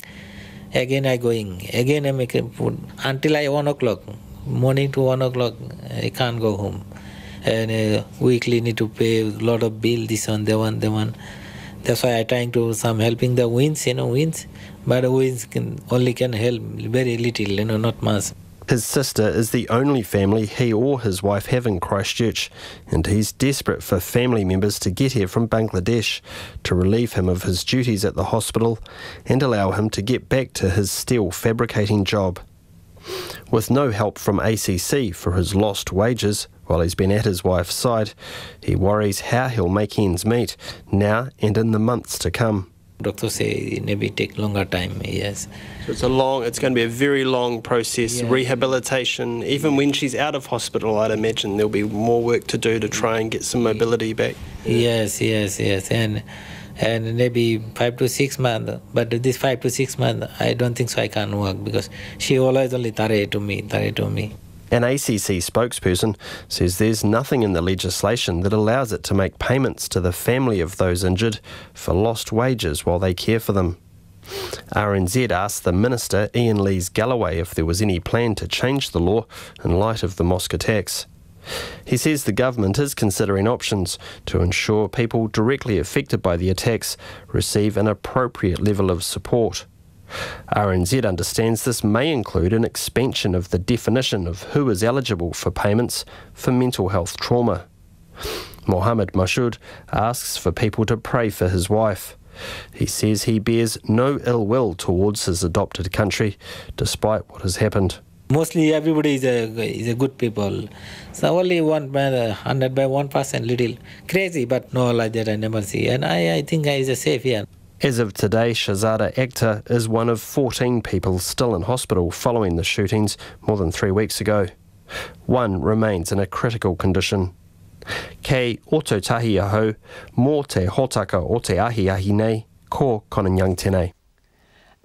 again I going, again I making food until I 1 o'clock. Morning to 1 o'clock, I can't go home. And weekly need to pay a lot of bill, this one, the one. That's why I trying to some helping the winds, winds. But the winds only can help very little, not much. His sister is the only family he or his wife have in Christchurch, and he's desperate for family members to get here from Bangladesh to relieve him of his duties at the hospital and allow him to get back to his steel fabricating job. With no help from ACC for his lost wages while he's been at his wife's side, he worries how he'll make ends meet now and in the months to come. Doctors say it maybe take longer time, yes. So it's going to be a very long process, rehabilitation. Even when she's out of hospital, I'd imagine there'll be more work to do to try and get some mobility back. Yes. And maybe 5 to 6 months. But this 5 to 6 months, I don't think so I can work because she always only tare to me. An ACC spokesperson says there's nothing in the legislation that allows it to make payments to the family of those injured for lost wages while they care for them. RNZ asked the Minister, Ian Lees-Galloway, if there was any plan to change the law in light of the mosque attacks. He says the government is considering options to ensure people directly affected by the attacks receive an appropriate level of support. RNZ understands this may include an expansion of the definition of who is eligible for payments for mental health trauma. Mohammed Masood asks for people to pray for his wife. He says he bears no ill will towards his adopted country, despite what has happened. Mostly everybody is a good people. So only 100 by 1%, little crazy, but no like that I never see. And I think I is safe here. As of today, Shahzada Akhtar is one of 14 people still in hospital following the shootings more than 3 weeks ago. One remains in a critical condition. Kei ototahi aho, mō te hotaka o te ahi nei, ko Conan Young tēnei.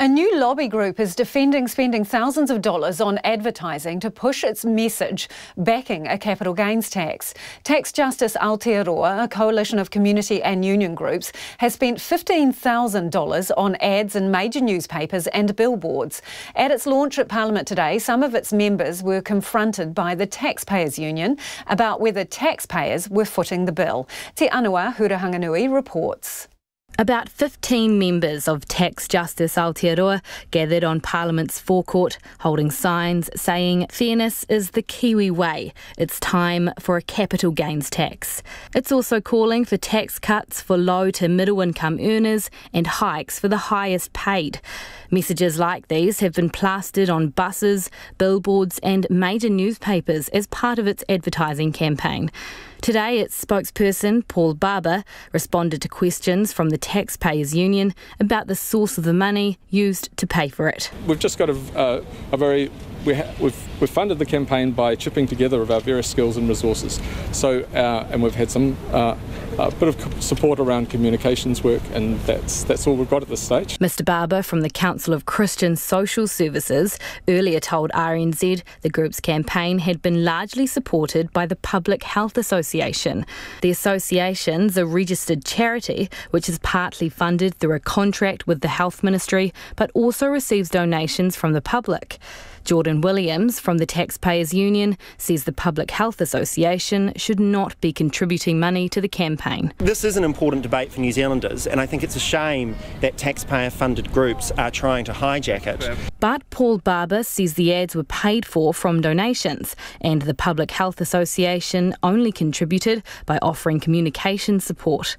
A new lobby group is defending spending thousands of dollars on advertising to push its message backing a capital gains tax. Tax Justice Aotearoa, a coalition of community and union groups, has spent $15,000 on ads in major newspapers and billboards. At its launch at Parliament today, some of its members were confronted by the Taxpayers Union about whether taxpayers were footing the bill. Te Anua Hurahanganui reports. About 15 members of Tax Justice Aotearoa gathered on Parliament's forecourt, holding signs saying fairness is the Kiwi way. It's time for a capital gains tax. It's also calling for tax cuts for low to middle income earners and hikes for the highest paid. Messages like these have been plastered on buses, billboards and major newspapers as part of its advertising campaign. Today, its spokesperson, Paul Barber, responded to questions from the Taxpayers Union about the source of the money used to pay for it. We've just got we've funded the campaign by chipping together of our various skills and resources. So, and we've had some a bit of support around communications work, and that's all we've got at this stage. Mr Barber from the Council of Christian Social Services earlier told RNZ the group's campaign had been largely supported by the Public Health Association. The association's a registered charity which is partly funded through a contract with the Health Ministry but also receives donations from the public. Jordan Williams from the Taxpayers Union says the Public Health Association should not be contributing money to the campaign. This is an important debate for New Zealanders, and I think it's a shame that taxpayer-funded groups are trying to hijack it. But Paul Barber says the ads were paid for from donations, and the Public Health Association only contributed by offering communication support.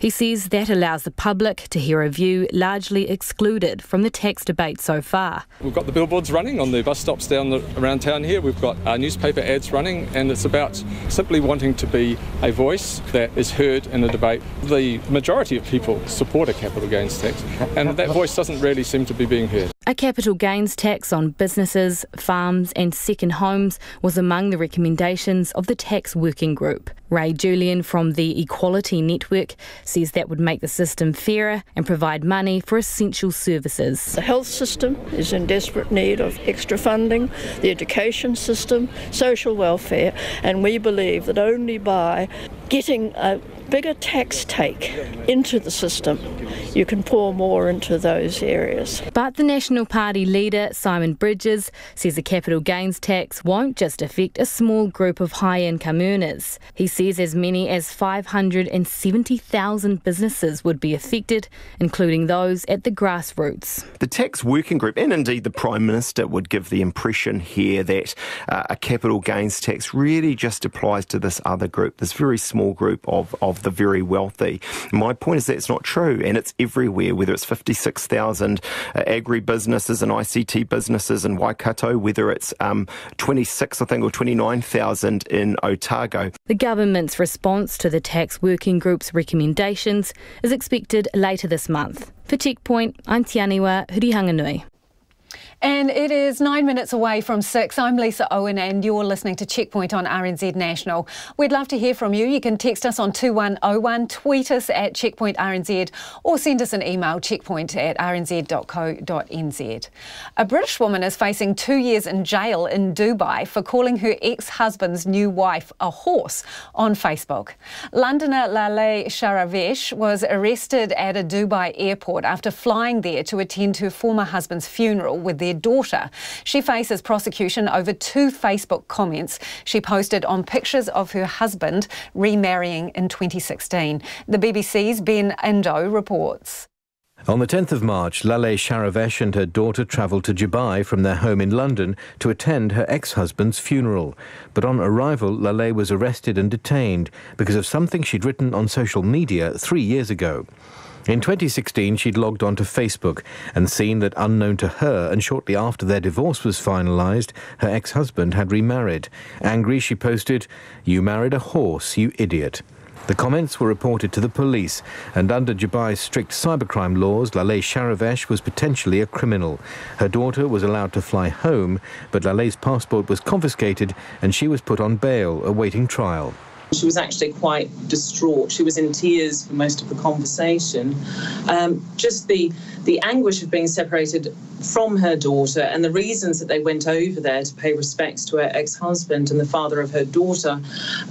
He says that allows the public to hear a view largely excluded from the tax debate so far. We've got the billboards running on the bus stops around town here. We've got newspaper ads running, and it's about simply wanting to be a voice that is heard in a debate. The majority of people support a capital gains tax, and that voice doesn't really seem to be being heard. A capital gains tax on businesses, farms and second homes was among the recommendations of the tax working group. Ray Julian from the Equality Network says that would make the system fairer and provide money for essential services. The health system is in desperate need of extra funding, the education system, social welfare, and we believe that only by getting a bigger tax take into the system, you can pour more into those areas. But the National Party leader, Simon Bridges, says a capital gains tax won't just affect a small group of high-income earners. He says as many as 570,000 businesses would be affected, including those at the grassroots. The tax working group, and indeed the Prime Minister, would give the impression here that a capital gains tax really just applies to this other group, this very small group of the very wealthy. My point is that's not true, and it's everywhere, whether it's 56,000 agri-businesses and ICT businesses in Waikato, whether it's 26, I think, or 29,000 in Otago. The government's response to the tax working group's recommendations is expected later this month. For Checkpoint, I'm Te Aniwa Hurihanganui. And it is 9 minutes away from 6. I'm Lisa Owen and you're listening to Checkpoint on RNZ National. We'd love to hear from you. You can text us on 2101, tweet us at Checkpoint RNZ or send us an email, checkpoint@rnz.co.nz. A British woman is facing 2 years in jail in Dubai for calling her ex-husband's new wife a horse on Facebook. Londoner Laleh Sharavesh was arrested at a Dubai airport after flying there to attend her former husband's funeral with their daughter. She faces prosecution over 2 Facebook comments she posted on pictures of her husband remarrying in 2016. The BBC's Ben Indo reports. On the 10th of March, Laleh Sharavesh and her daughter travelled to Dubai from their home in London to attend her ex-husband's funeral. But on arrival, Laleh was arrested and detained because of something she'd written on social media 3 years ago. In 2016, she'd logged onto Facebook and seen that, unknown to her and shortly after their divorce was finalised, her ex-husband had remarried. Angry, she posted, "You married a horse, you idiot." The comments were reported to the police, and under Dubai's strict cybercrime laws, Laleh Sharavesh was potentially a criminal. Her daughter was allowed to fly home, but Laleh's passport was confiscated and she was put on bail, awaiting trial. She was actually quite distraught. She was in tears for most of the conversation. Just the anguish of being separated from her daughter and the reasons that they went over there to pay respects to her ex-husband and the father of her daughter.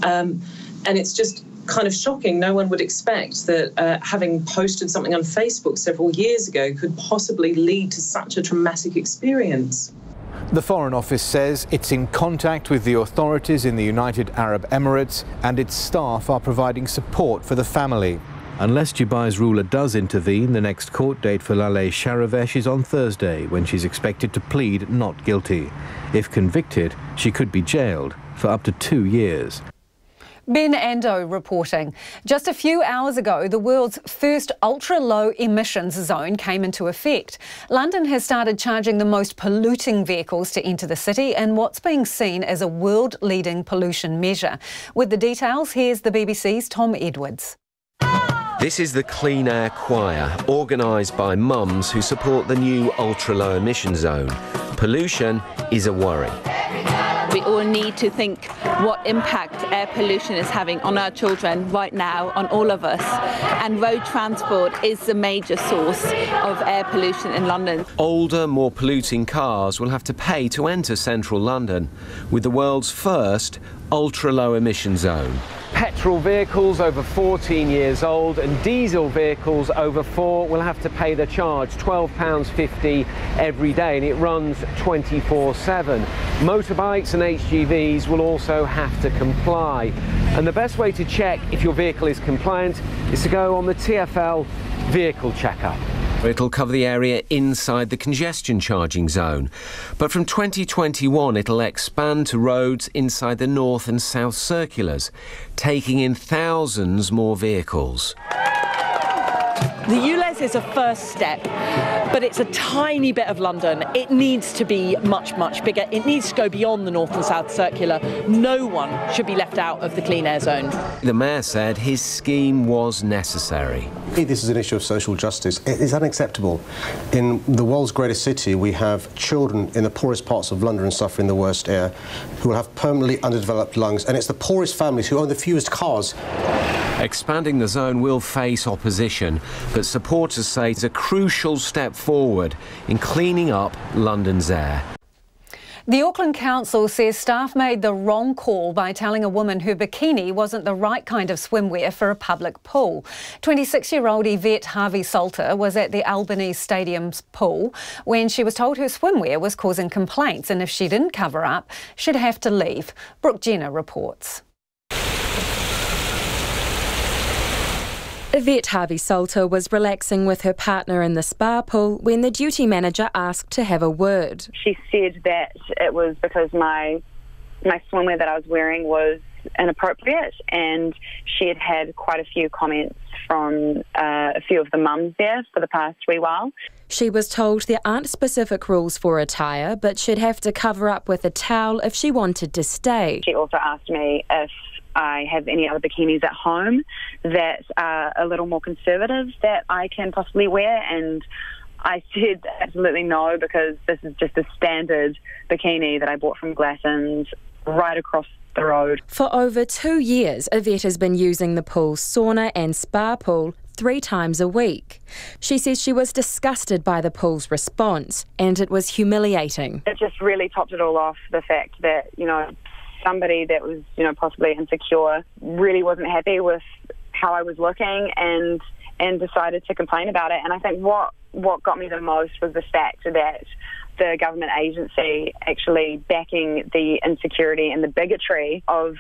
And it's just kind of shocking. No one would expect that having posted something on Facebook several years ago could possibly lead to such a traumatic experience. The Foreign Office says it's in contact with the authorities in the United Arab Emirates and its staff are providing support for the family. Unless Dubai's ruler does intervene, the next court date for Laleh Sharavesh is on Thursday, when she's expected to plead not guilty. If convicted, she could be jailed for up to 2 years. Ben Ando reporting. Just a few hours ago, the world's first ultra-low emissions zone came into effect. London has started charging the most polluting vehicles to enter the city in what's being seen as a world-leading pollution measure. With the details, here's the BBC's Tom Edwards. This is the Clean Air Choir, organised by mums who support the new ultra-low emission zone. Pollution is a worry. We all need to think what impact air pollution is having on our children right now, on all of us. And road transport is the major source of air pollution in London. Older, more polluting cars will have to pay to enter central London with the world's first ultra-low emission zone. Petrol vehicles over 14 years old and diesel vehicles over 4 will have to pay the charge, £12.50 every day, and it runs 24/7. Motorbikes and HGVs will also have to comply. And the best way to check if your vehicle is compliant is to go on the TfL vehicle checker. It'll cover the area inside the congestion charging zone. But from 2021, it'll expand to roads inside the north and south circulars, taking in thousands more vehicles. The ULEZ is a first step, but it's a tiny bit of London. It needs to be much, much bigger. It needs to go beyond the North and South Circular. No one should be left out of the clean air zone. The mayor said his scheme was necessary. This is an issue of social justice. It is unacceptable. In the world's greatest city, we have children in the poorest parts of London suffering the worst air, who will have permanently underdeveloped lungs, and it's the poorest families who own the fewest cars. Expanding the zone will face opposition, but supporters say it's a crucial step forward in cleaning up London's air. The Auckland Council says staff made the wrong call by telling a woman her bikini wasn't the right kind of swimwear for a public pool. 26-year-old Yvette Harvey-Salter was at the Albany Stadium's pool when she was told her swimwear was causing complaints, and if she didn't cover up, she'd have to leave. Brooke Jenner reports. Yvette Harvey-Salter was relaxing with her partner in the spa pool when the duty manager asked to have a word. She said that it was because my swimwear that I was wearing was inappropriate, and she had had quite a few comments from a few of the mums there for the past wee while. She was told there aren't specific rules for attire, but she'd have to cover up with a towel if she wanted to stay. She also asked me if I have any other bikinis at home that are a little more conservative that I can possibly wear, and I said absolutely no, because this is just a standard bikini that I bought from Glassons right across the road. For over 2 years, Yvette has been using the pool's sauna and spa pool 3 times a week. She says she was disgusted by the pool's response, and it was humiliating. It just really topped it all off, the fact that, somebody that was, possibly insecure really wasn't happy with how I was looking and decided to complain about it. And I think what got me the most was the fact that the government agency actually backing the insecurity and the bigotry of,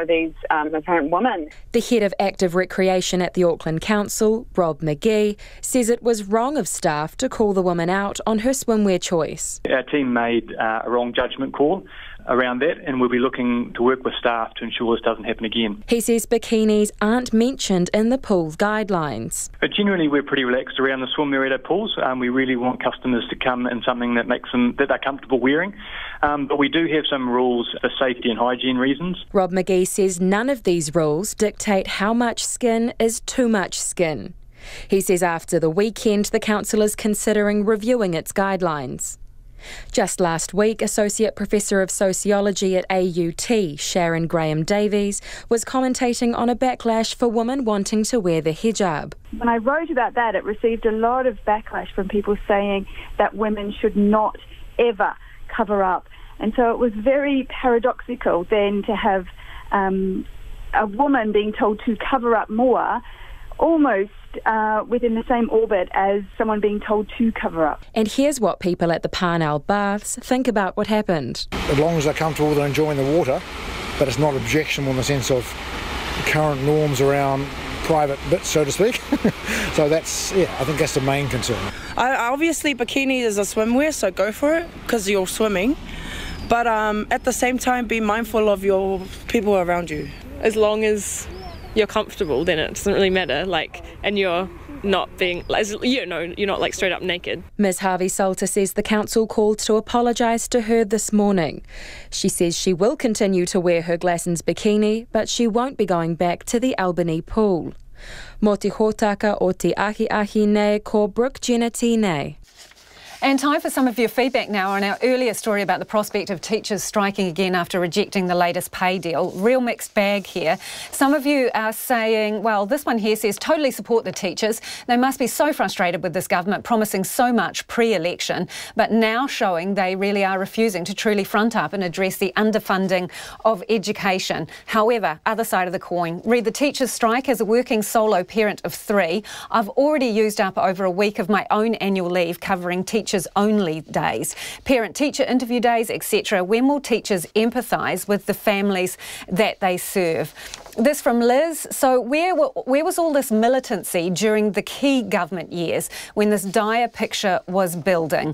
these apparent women. The head of active recreation at the Auckland Council, Rob McGee, says it was wrong of staff to call the woman out on her swimwear choice. Our team made a wrong judgment call around that, and we'll be looking to work with staff to ensure this doesn't happen again. He says bikinis aren't mentioned in the pool's guidelines. But generally we're pretty relaxed around the swimwear at our pools. We really want customers to come in something that they're comfortable wearing. But we do have some rules for safety and hygiene reasons. Rob McGee says none of these rules dictate how much skin is too much skin. He says after the weekend, the council is considering reviewing its guidelines. Just last week, Associate Professor of Sociology at AUT, Sharon Graham-Davies, was commentating on a backlash for women wanting to wear the hijab. When I wrote about that, it received a lot of backlash from people saying that women should not ever cover up. And so it was very paradoxical then to have a woman being told to cover up more, almost within the same orbit as someone being told to cover up. And here's what people at the Parnell Baths think about what happened. As long as they're comfortable, they're enjoying the water, but it's not objectionable in the sense of current norms around private bits, so to speak. So that's, I think that's the main concern. Obviously, bikini is a swimwear, so go for it, because you're swimming. But at the same time, be mindful of your people around you. As long as you're comfortable, then it doesn't really matter, and you're not being, you're not straight up naked. Ms Harvey Salter says the council called to apologise to her this morning. She says she will continue to wear her Glassons bikini, but she won't be going back to the Albany pool. Mō te hōtaka o te ahi nei ko Brooke Geneti nei. And time for some of your feedback now on our earlier story about the prospect of teachers striking again after rejecting the latest pay deal. Real mixed bag here. Some of you are saying, well, this one here says, totally support the teachers. They must be so frustrated with this government promising so much pre-election, but now showing they really are refusing to truly front up and address the underfunding of education. However, other side of the coin, read the teachers' strike as a working solo parent of 3. I've already used up over a week of my own annual leave covering teachers only days, parent-teacher interview days, etc. When will teachers empathise with the families that they serve? This from Liz. So where was all this militancy during the key government years when this dire picture was building?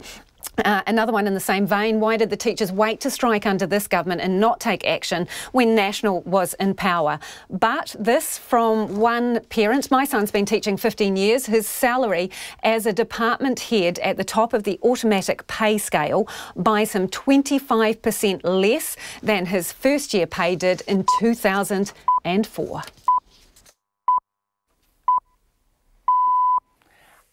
Another one in the same vein, why did the teachers wait to strike under this government and not take action when National was in power? But this from one parent, my son's been teaching 15 years, his salary as a department head at the top of the automatic pay scale buys him 25% less than his first year pay did in 2004.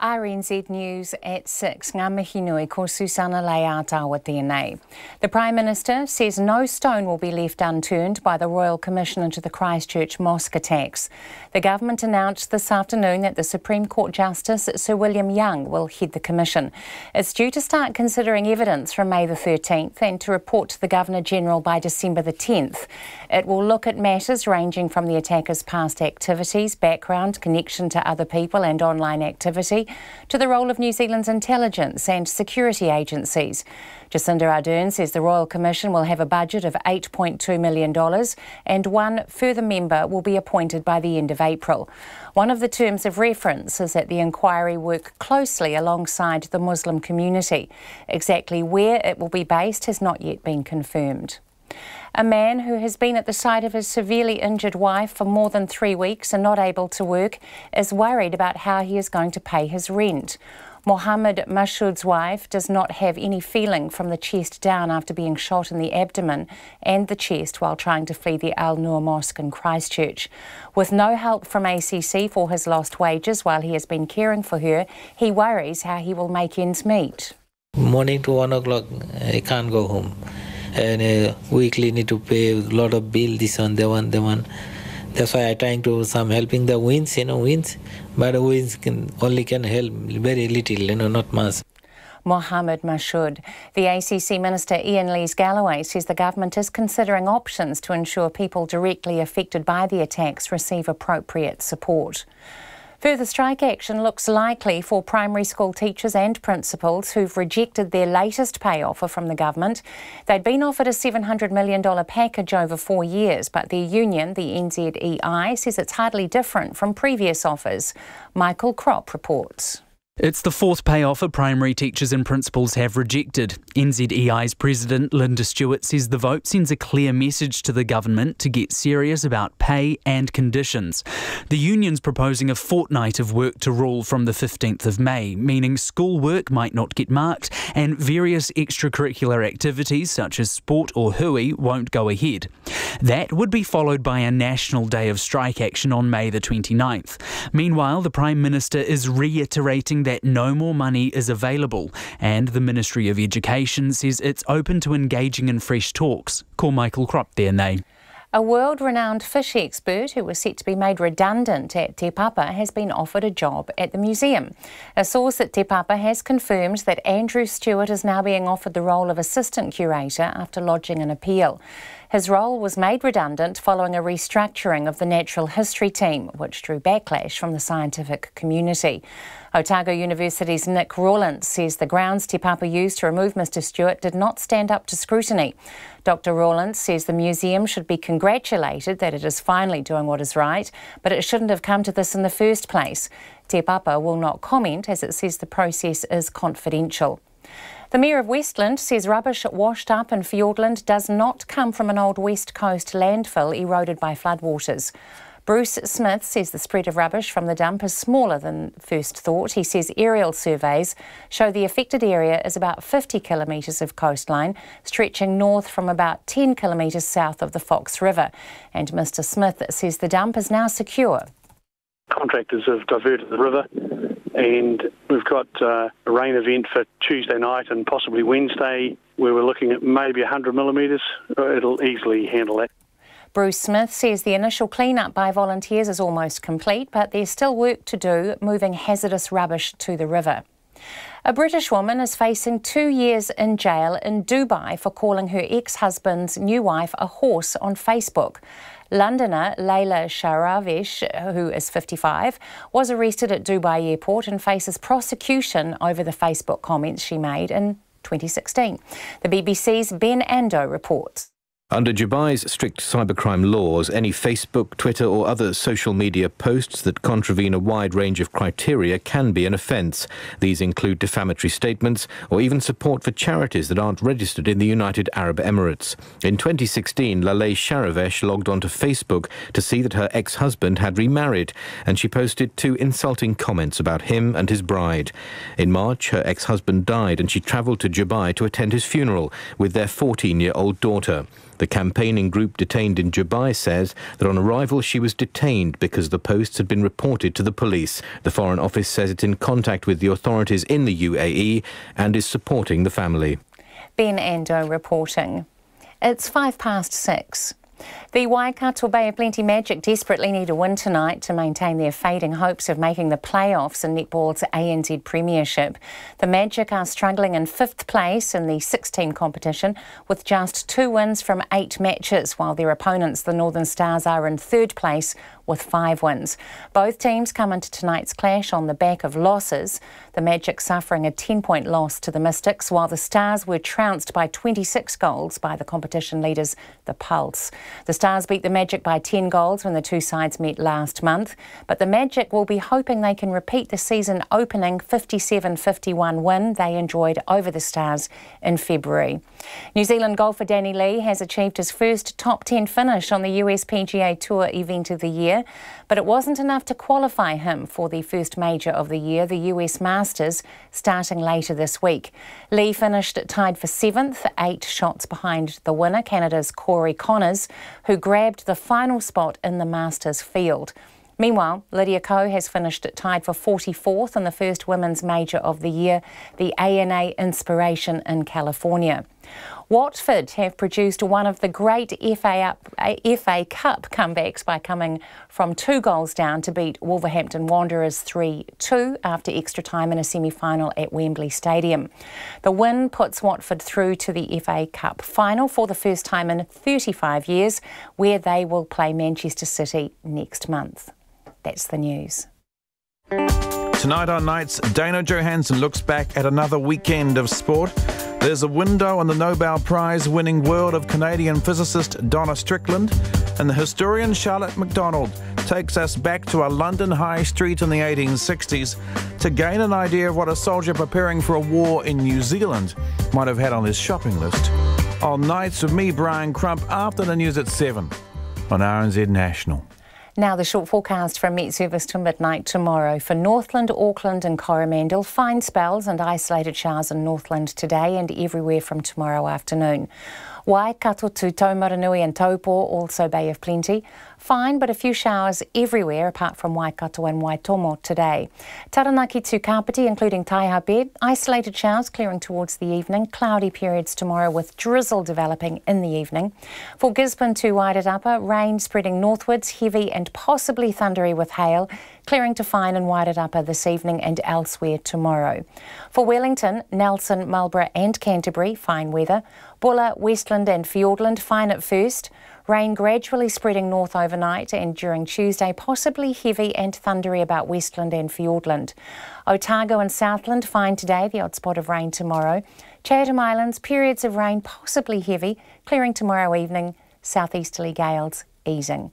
RNZ News at 6. Ngā mihi nui ko Susana Leata tēnei. The Prime Minister says no stone will be left unturned by the Royal Commission into the Christchurch mosque attacks. The government announced this afternoon that the Supreme Court Justice Sir William Young will head the commission. It's due to start considering evidence from May the 13th and to report to the Governor-General by December the 10th. It will look at matters ranging from the attackers' past activities, background, connection to other people and online activity, to the role of New Zealand's intelligence and security agencies. Jacinda Ardern says the Royal Commission will have a budget of $8.2 million and one further member will be appointed by the end of April. One of the terms of reference is that the inquiry work closely alongside the Muslim community. Exactly where it will be based has not yet been confirmed. A man who has been at the side of his severely injured wife for more than 3 weeks and not able to work is worried about how he is going to pay his rent. Mohammed Mashoud's wife does not have any feeling from the chest down after being shot in the abdomen and the chest while trying to flee the Al Noor Mosque in Christchurch. With no help from ACC for his lost wages while he has been caring for her, he worries how he will make ends meet. Morning to 1 o'clock, I can't go home. And weekly need to pay a lot of bill, this one, that one. That's why I trying to some helping the winds, but the winds only can help very little, not much. Mohammed Mashoud. The ACC Minister Ian Lees-Galloway says the government is considering options to ensure people directly affected by the attacks receive appropriate support. Further strike action looks likely for primary school teachers and principals who've rejected their latest pay offer from the government. They'd been offered a $700 million package over 4 years, but their union, the NZEI, says it's hardly different from previous offers. Michael Kropp reports. It's the fourth pay offer primary teachers and principals have rejected. NZEI's President Linda Stewart says the vote sends a clear message to the government to get serious about pay and conditions. The union's proposing a fortnight of work to rule from the 15th of May, meaning school work might not get marked and various extracurricular activities such as sport or hui won't go ahead. That would be followed by a national day of strike action on May the 29th. Meanwhile, the Prime Minister is reiterating that no more money is available, and the Ministry of Education says it's open to engaging in fresh talks. Ko Michael Crop there, Nei. A world-renowned fish expert who was set to be made redundant at Te Papa has been offered a job at the museum. A source at Te Papa has confirmed that Andrew Stewart is now being offered the role of assistant curator after lodging an appeal. His role was made redundant following a restructuring of the natural history team, which drew backlash from the scientific community. Otago University's Nick Rawlins says the grounds Te Papa used to remove Mr Stewart did not stand up to scrutiny. Dr Rawlins says the museum should be congratulated that it is finally doing what is right, but it shouldn't have come to this in the first place. Te Papa will not comment as it says the process is confidential. The Mayor of Westland says rubbish washed up in Fiordland does not come from an old West Coast landfill eroded by floodwaters. Bruce Smith says the spread of rubbish from the dump is smaller than first thought. He says aerial surveys show the affected area is about 50 kilometres of coastline, stretching north from about 10 kilometres south of the Fox River. And Mr Smith says the dump is now secure. Contractors have diverted the river, and we've got a rain event for Tuesday night and possibly Wednesday where we're looking at maybe 100 millimetres. It'll easily handle that. Bruce Smith says the initial clean-up by volunteers is almost complete, but there's still work to do moving hazardous rubbish to the river. A British woman is facing 2 years in jail in Dubai for calling her ex-husband's new wife a horse on Facebook. Londoner Layla Sharavesh, who is 55, was arrested at Dubai airport and faces prosecution over the Facebook comments she made in 2016. The BBC's Ben Ando reports. Under Dubai's strict cybercrime laws, any Facebook, Twitter or other social media posts that contravene a wide range of criteria can be an offence. These include defamatory statements or even support for charities that aren't registered in the United Arab Emirates. In 2016, Laleh Sharavesh logged onto Facebook to see that her ex-husband had remarried, and she posted 2 insulting comments about him and his bride. In March, her ex-husband died and she travelled to Dubai to attend his funeral with their 14-year-old daughter. The campaigning group detained in Dubai says that on arrival she was detained because the posts had been reported to the police. The Foreign Office says it's in contact with the authorities in the UAE and is supporting the family. Ben Ando reporting. It's 6:05. The Waikato Bay of Plenty Magic desperately need a win tonight to maintain their fading hopes of making the playoffs in netball's ANZ Premiership. The Magic are struggling in 5th place in the 6-team competition with just 2 wins from 8 matches, while their opponents, the Northern Stars, are in 3rd place with 5 wins. Both teams come into tonight's clash on the back of losses. The Magic suffering a 10-point loss to the Mystics, while the Stars were trounced by 26 goals by the competition leaders, the Pulse. The Stars beat the Magic by 10 goals when the two sides met last month, but the Magic will be hoping they can repeat the season opening 57-51 win they enjoyed over the Stars in February. New Zealand golfer Danny Lee has achieved his first top 10 finish on the US PGA Tour event of the year, but it wasn't enough to qualify him for the first major of the year, the US Masters, starting later this week. Lee finished tied for 7th, 8 shots behind the winner, Canada's Corey Connors, who grabbed the final spot in the Masters field. Meanwhile, Lydia Ko has finished tied for 44th in the first women's major of the year, the ANA Inspiration in California. Watford have produced one of the great FA Cup comebacks by coming from 2 goals down to beat Wolverhampton Wanderers 3-2 after extra time in a semi-final at Wembley Stadium. The win puts Watford through to the FA Cup final for the first time in 35 years, where they will play Manchester City next month. That's the news. Tonight on Nights, Dana Johansson looks back at another weekend of sport. There's a window on the Nobel Prize-winning world of Canadian physicist Donna Strickland, and the historian Charlotte MacDonald takes us back to a London high street in the 1860s to gain an idea of what a soldier preparing for a war in New Zealand might have had on his shopping list. On Nights with me, Brian Crump, after the news at 7 on RNZ National. Now the short forecast from Met Service to midnight tomorrow. For Northland, Auckland and Coromandel, fine spells and isolated showers in Northland today and everywhere from tomorrow afternoon. Waikato to Taumaranui and Taupo, also Bay of Plenty. Fine, but a few showers everywhere apart from Waikato and Waitomo today. Taranaki to Kapiti, including Taihape. Isolated showers clearing towards the evening. Cloudy periods tomorrow with drizzle developing in the evening. For Gisborne to Wairarapa, rain spreading northwards, heavy and possibly thundery with hail. Clearing to fine in Wairarapa this evening and elsewhere tomorrow. For Wellington, Nelson, Marlborough and Canterbury, fine weather. Bulla, Westland and Fiordland, fine at first. Rain gradually spreading north overnight and during Tuesday possibly heavy and thundery about Westland and Fiordland. Otago and Southland fine today, the odd spot of rain tomorrow. Chatham Islands, periods of rain possibly heavy, clearing tomorrow evening, southeasterly gales easing.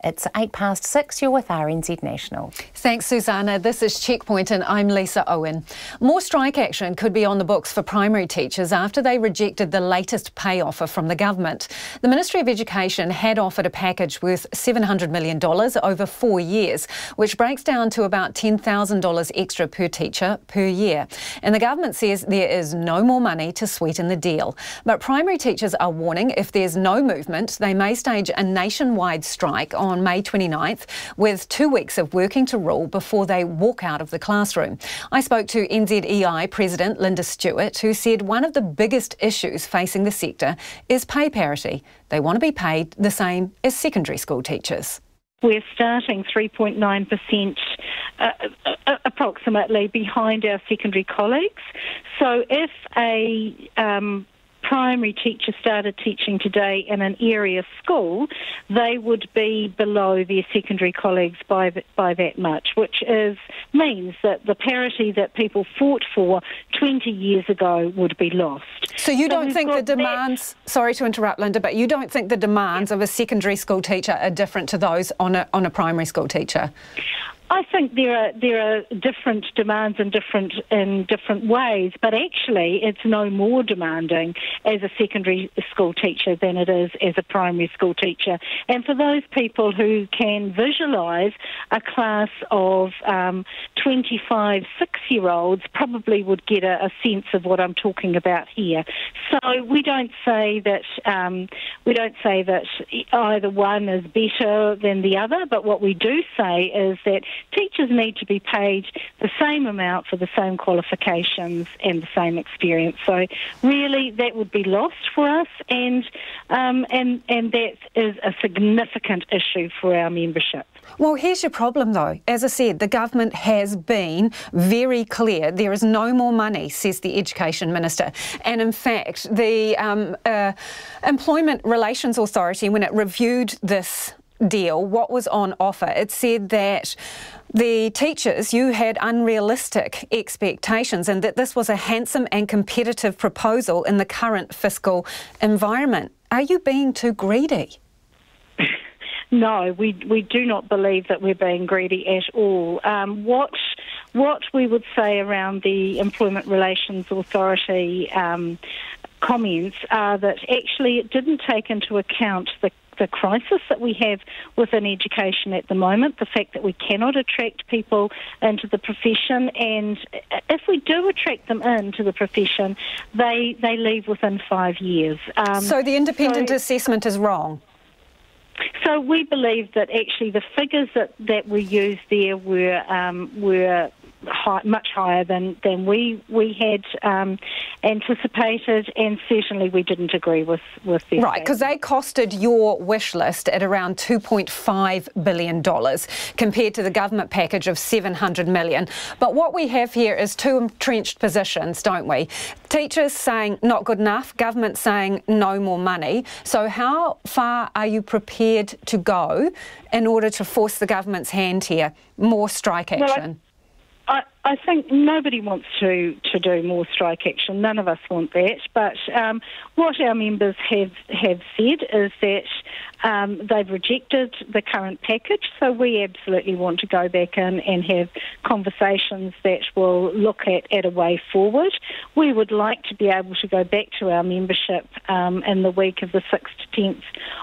It's 6:08, you're with RNZ National. Thanks, Susanna. This is Checkpoint and I'm Lisa Owen. More strike action could be on the books for primary teachers after they rejected the latest pay offer from the government. The Ministry of Education had offered a package worth $700 million over 4 years, which breaks down to about $10,000 extra per teacher per year. And the government says there is no more money to sweeten the deal. But primary teachers are warning if there's no movement, they may stage a nationwide strike on May 29th, with 2 weeks of working to rule before they walk out of the classroom. I spoke to NZEI President Linda Stewart, who said one of the biggest issues facing the sector is pay parity. They want to be paid the same as secondary school teachers. We're starting 3.9% approximately behind our secondary colleagues. So if a primary teacher started teaching today in an area school, they would be below their secondary colleagues by that much, which means that the parity that people fought for 20 years ago would be lost. So you don't think the demands, sorry to interrupt Linda, but you don't think the demands of a secondary school teacher are different to those on a primary school teacher? I think there are different demands in different ways, but actually it's no more demanding as a secondary school teacher than it is as a primary school teacher. And for those people who can visualise a class of 25 6-year-olds, probably would get a sense of what I'm talking about here. So we don't say that either one is better than the other, but what we do say is that teachers need to be paid the same amount for the same qualifications and the same experience. So really that would be lost for us, and that is a significant issue for our membership. Well, here's your problem though. As I said, the government has been very clear. There is no more money, says the Education Minister. And in fact, the Employment Relations Authority, when it reviewed this deal, what was on offer, it said that the teachers, you had unrealistic expectations and that this was a handsome and competitive proposal in the current fiscal environment. Are you being too greedy? No, we do not believe that we're being greedy at all. What we would say around the Employment Relations Authority comments are that actually it didn't take into account the crisis that we have within education at the moment, the fact that we cannot attract people into the profession, and if we do attract them into the profession, they leave within 5 years. So the independent assessment is wrong? So we believe that actually the figures that were used there were much higher than we had anticipated, and certainly we didn't agree with their right, because they costed your wish list at around $2.5 billion compared to the government package of $700 million. But what we have here is two entrenched positions, don't we? Teachers saying not good enough, government saying no more money. So how far are you prepared to go in order to force the government's hand here? More strike action? Well, I think nobody wants to do more strike action. None of us want that. But what our members have said is that they've rejected the current package. So we absolutely want to go back in and have conversations that will look at a way forward. We would like to be able to go back to our membership in the week of the 6th to 10th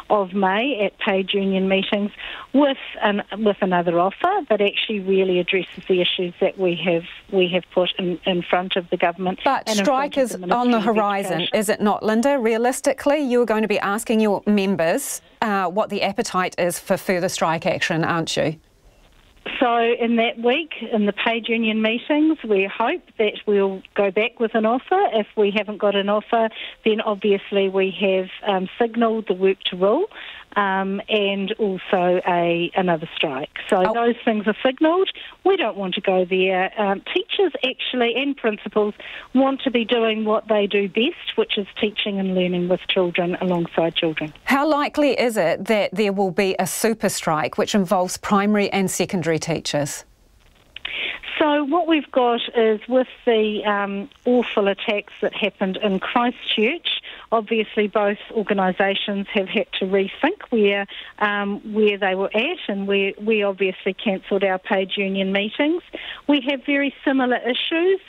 of May at paid union meetings with another offer that actually really addresses the issues that we have have put in front of the government. But strike is on the horizon, is it not, Linda? Realistically, you're going to be asking your members what the appetite is for further strike action, aren't you? So in that week, in the paid union meetings, we hope that we'll go back with an offer. If we haven't got an offer, then obviously we have signalled the work to rule and also another strike. So those things are signalled. We don't want to go there. Teachers actually and principals want to be doing what they do best, which is teaching and learning with children alongside children. How likely is it that there will be a super strike which involves primary and secondary teachers? So what we've got is, with the awful attacks that happened in Christchurch, obviously both organisations have had to rethink where they were at, and we obviously cancelled our paid union meetings. We have very similar issues.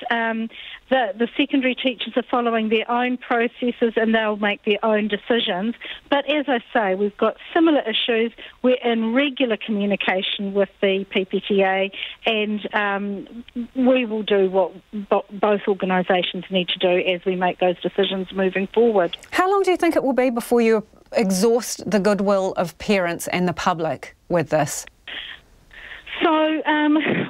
The secondary teachers are following their own processes and they'll make their own decisions. But as I say, we've got similar issues. We're in regular communication with the PPTA, and we will do what both organisations need to do as we make those decisions moving forward. How long do you think it will be before you exhaust the goodwill of parents and the public with this? So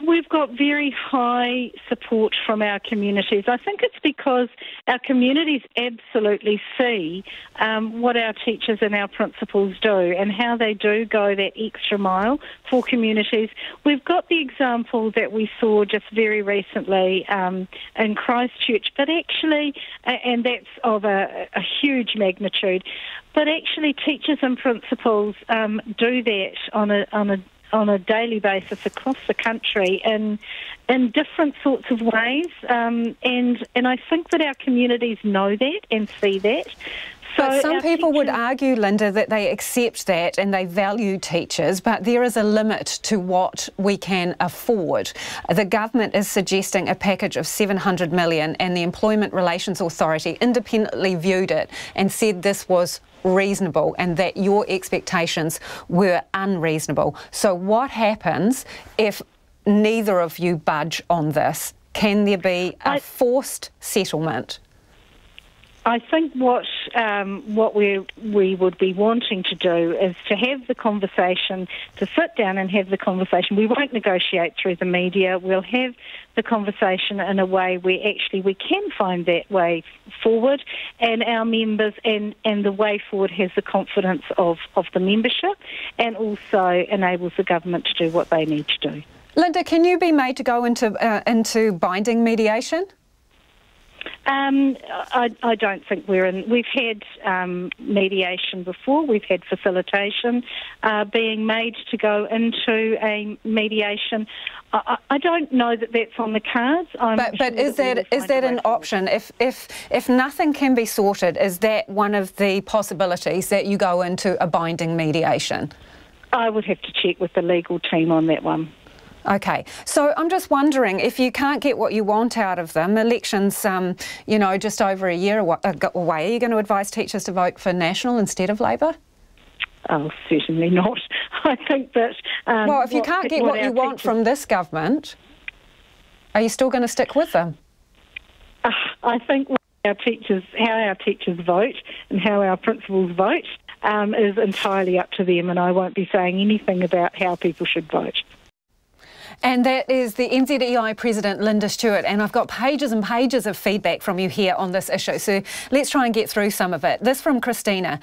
we've got very high support from our communities. I think it's because our communities absolutely see what our teachers and our principals do and how they do go that extra mile for communities. We've got the example that we saw just very recently in Christchurch, but actually, and that's of a huge magnitude, but actually teachers and principals do that on a daily basis across the country in different sorts of ways, and I think that our communities know that and see that. But some people would argue, Linda, that they accept that and they value teachers, but there is a limit to what we can afford. The government is suggesting a package of $700 million, and the Employment Relations Authority independently viewed it and said this was reasonable and that your expectations were unreasonable. So what happens if neither of you budge on this? Can there be a forced settlement? I think what we would be wanting to do is to have the conversation, to sit down and have the conversation. We won't negotiate through the media. We'll have the conversation in a way where actually we can find that way forward, and our members and the way forward has the confidence of the membership and also enables the government to do what they need to do. Linda, can you be made to go into binding mediation? I don't think we're in. We've had mediation before. We've had facilitation being made to go into a mediation. I don't know that that's on the cards. But is that an option? If nothing can be sorted, is that one of the possibilities that you go into a binding mediation? I would have to check with the legal team on that one. Okay, so I'm just wondering, if you can't get what you want out of them, elections, just over a year away, are you going to advise teachers to vote for National instead of Labor? Oh, certainly not. I think that... well, if you can't get what you want from this government, are you still going to stick with them? I think how our teachers vote and how our principals vote is entirely up to them, and I won't be saying anything about how people should vote. And that is the NZEI President, Linda Stewart, and I've got pages and pages of feedback from you here on this issue, so let's try and get through some of it. This from Christina.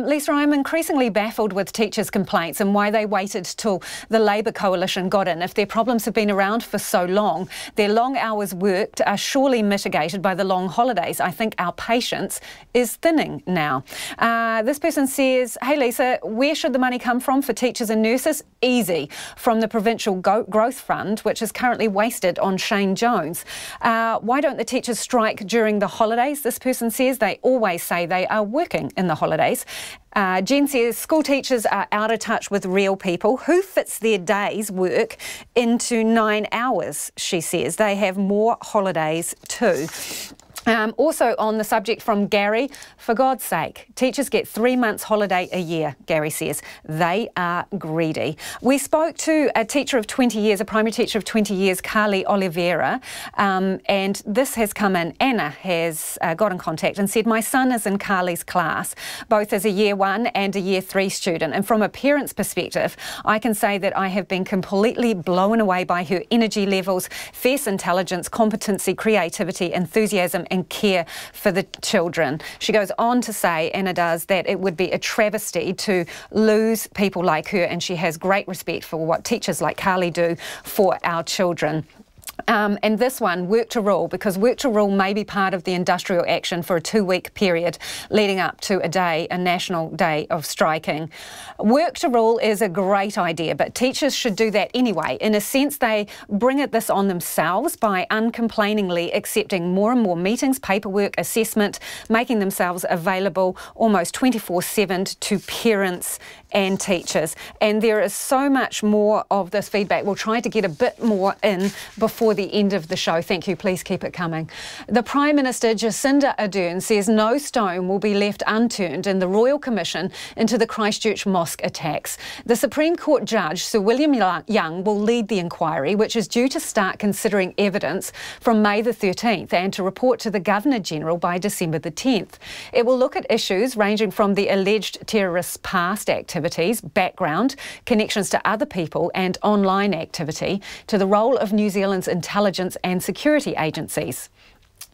Lisa, I'm increasingly baffled with teachers' complaints and why they waited till the Labor coalition got in. If their problems have been around for so long, their long hours worked are surely mitigated by the long holidays. I think our patience is thinning now. This person says, hey Lisa, where should the money come from for teachers and nurses? Easy, from the Provincial Growth Fund, which is currently wasted on Shane Jones. Why don't the teachers strike during the holidays? This person says they always say they are working in the holidays. Jen says school teachers are out of touch with real people. Who fits their day's work into 9 hours, she says. They have more holidays too. Also on the subject from Gary, for God's sake, teachers get 3 months holiday a year, Gary says. They are greedy. We spoke to a teacher of 20 years, a primary teacher of 20 years, Carly Oliveira, and this has come in. Anna has got in contact and said, my son is in Carly's class, both as a year 1 and a year 3 student, and from a parent's perspective, I can say that I have been completely blown away by her energy levels, fierce intelligence, competency, creativity, enthusiasm and care for the children. She goes on to say, Anna does, that it would be a travesty to lose people like her, and she has great respect for what teachers like Carly do for our children. And this one, work to rule, because work to rule may be part of the industrial action for a 2-week period leading up to a national day of striking. Work to rule is a great idea, but teachers should do that anyway. In a sense, they bring this on themselves by uncomplainingly accepting more and more meetings, paperwork, assessment, making themselves available almost 24/7 to parents and teachers. And there is so much more of this feedback. We'll try to get a bit more in before the end of the show. Thank you. Please keep it coming. The Prime Minister, Jacinda Ardern, says no stone will be left unturned in the Royal Commission into the Christchurch mosque attacks. The Supreme Court Judge, Sir William Young, will lead the inquiry, which is due to start considering evidence from May the 13th and to report to the Governor-General by December the 10th. It will look at issues ranging from the alleged terrorists' past activities, background, connections to other people and online activity, to the role of New Zealand's intelligence and security agencies.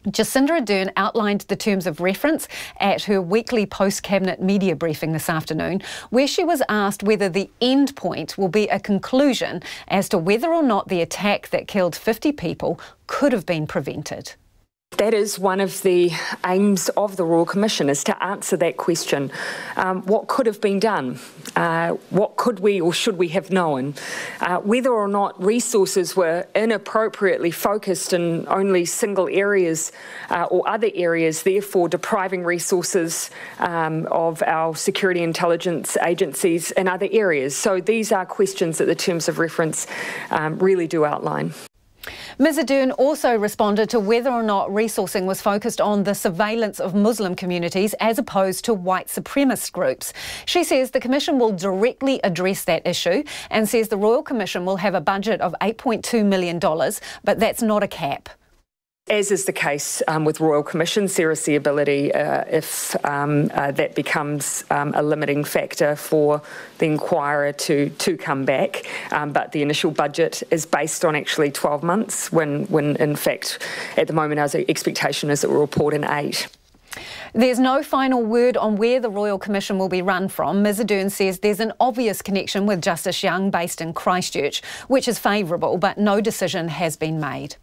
Jacinda Ardern outlined the terms of reference at her weekly post-cabinet media briefing this afternoon, where she was asked whether the end point will be a conclusion as to whether or not the attack that killed 50 people could have been prevented. That is one of the aims of the Royal Commission, is to answer that question. What could have been done? What could we or should we have known? Whether or not resources were inappropriately focused in only single areas or other areas, therefore depriving resources of our security intelligence agencies in other areas. So these are questions that the terms of reference really do outline. Ms Ardern also responded to whether or not resourcing was focused on the surveillance of Muslim communities as opposed to white supremacist groups. She says the Commission will directly address that issue and says the Royal Commission will have a budget of $8.2 million, but that's not a cap. As is the case with Royal Commissions, there is the ability, if that becomes a limiting factor, for the inquirer to come back. But the initial budget is based on actually 12 months, when in fact, at the moment, our expectation is that we'll report in 8. There's no final word on where the Royal Commission will be run from. Ms Ardern says there's an obvious connection with Justice Young based in Christchurch, which is favourable, but no decision has been made.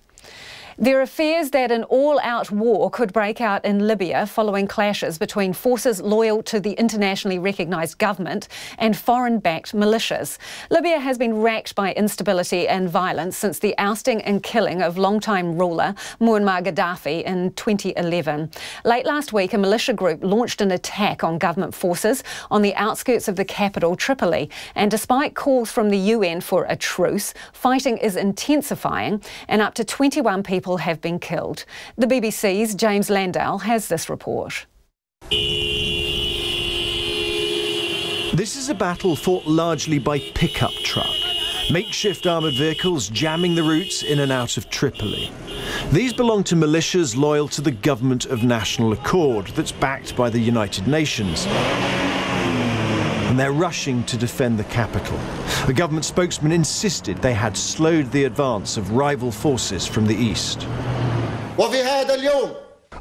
There are fears that an all-out war could break out in Libya following clashes between forces loyal to the internationally recognised government and foreign-backed militias. Libya has been racked by instability and violence since the ousting and killing of long-time ruler Muammar Gaddafi in 2011. Late last week, a militia group launched an attack on government forces on the outskirts of the capital, Tripoli. And despite calls from the UN for a truce, fighting is intensifying and up to 21 people have been killed. The BBC's James Landau has this report. This is a battle fought largely by pickup truck. Makeshift armoured vehicles jamming the routes in and out of Tripoli. These belong to militias loyal to the Government of National Accord that's backed by the United Nations. And they're rushing to defend the capital. The government spokesman insisted they had slowed the advance of rival forces from the east.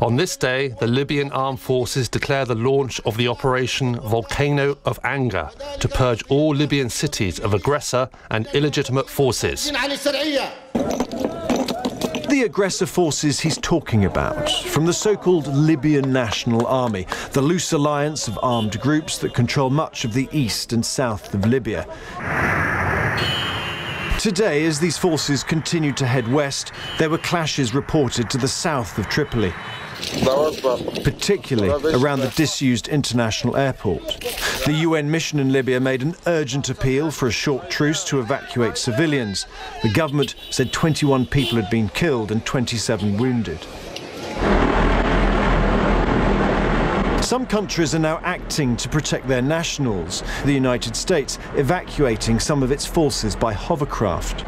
On this day, the Libyan armed forces declare the launch of the Operation Volcano of Anger to purge all Libyan cities of aggressor and illegitimate forces. The aggressor forces he's talking about, from the so-called Libyan National Army, the loose alliance of armed groups that control much of the east and south of Libya. Today, as these forces continued to head west, there were clashes reported to the south of Tripoli, particularly around the disused international airport. The UN mission in Libya made an urgent appeal for a short truce to evacuate civilians. The government said 21 people had been killed and 27 wounded. Some countries are now acting to protect their nationals, the United States evacuating some of its forces by hovercraft.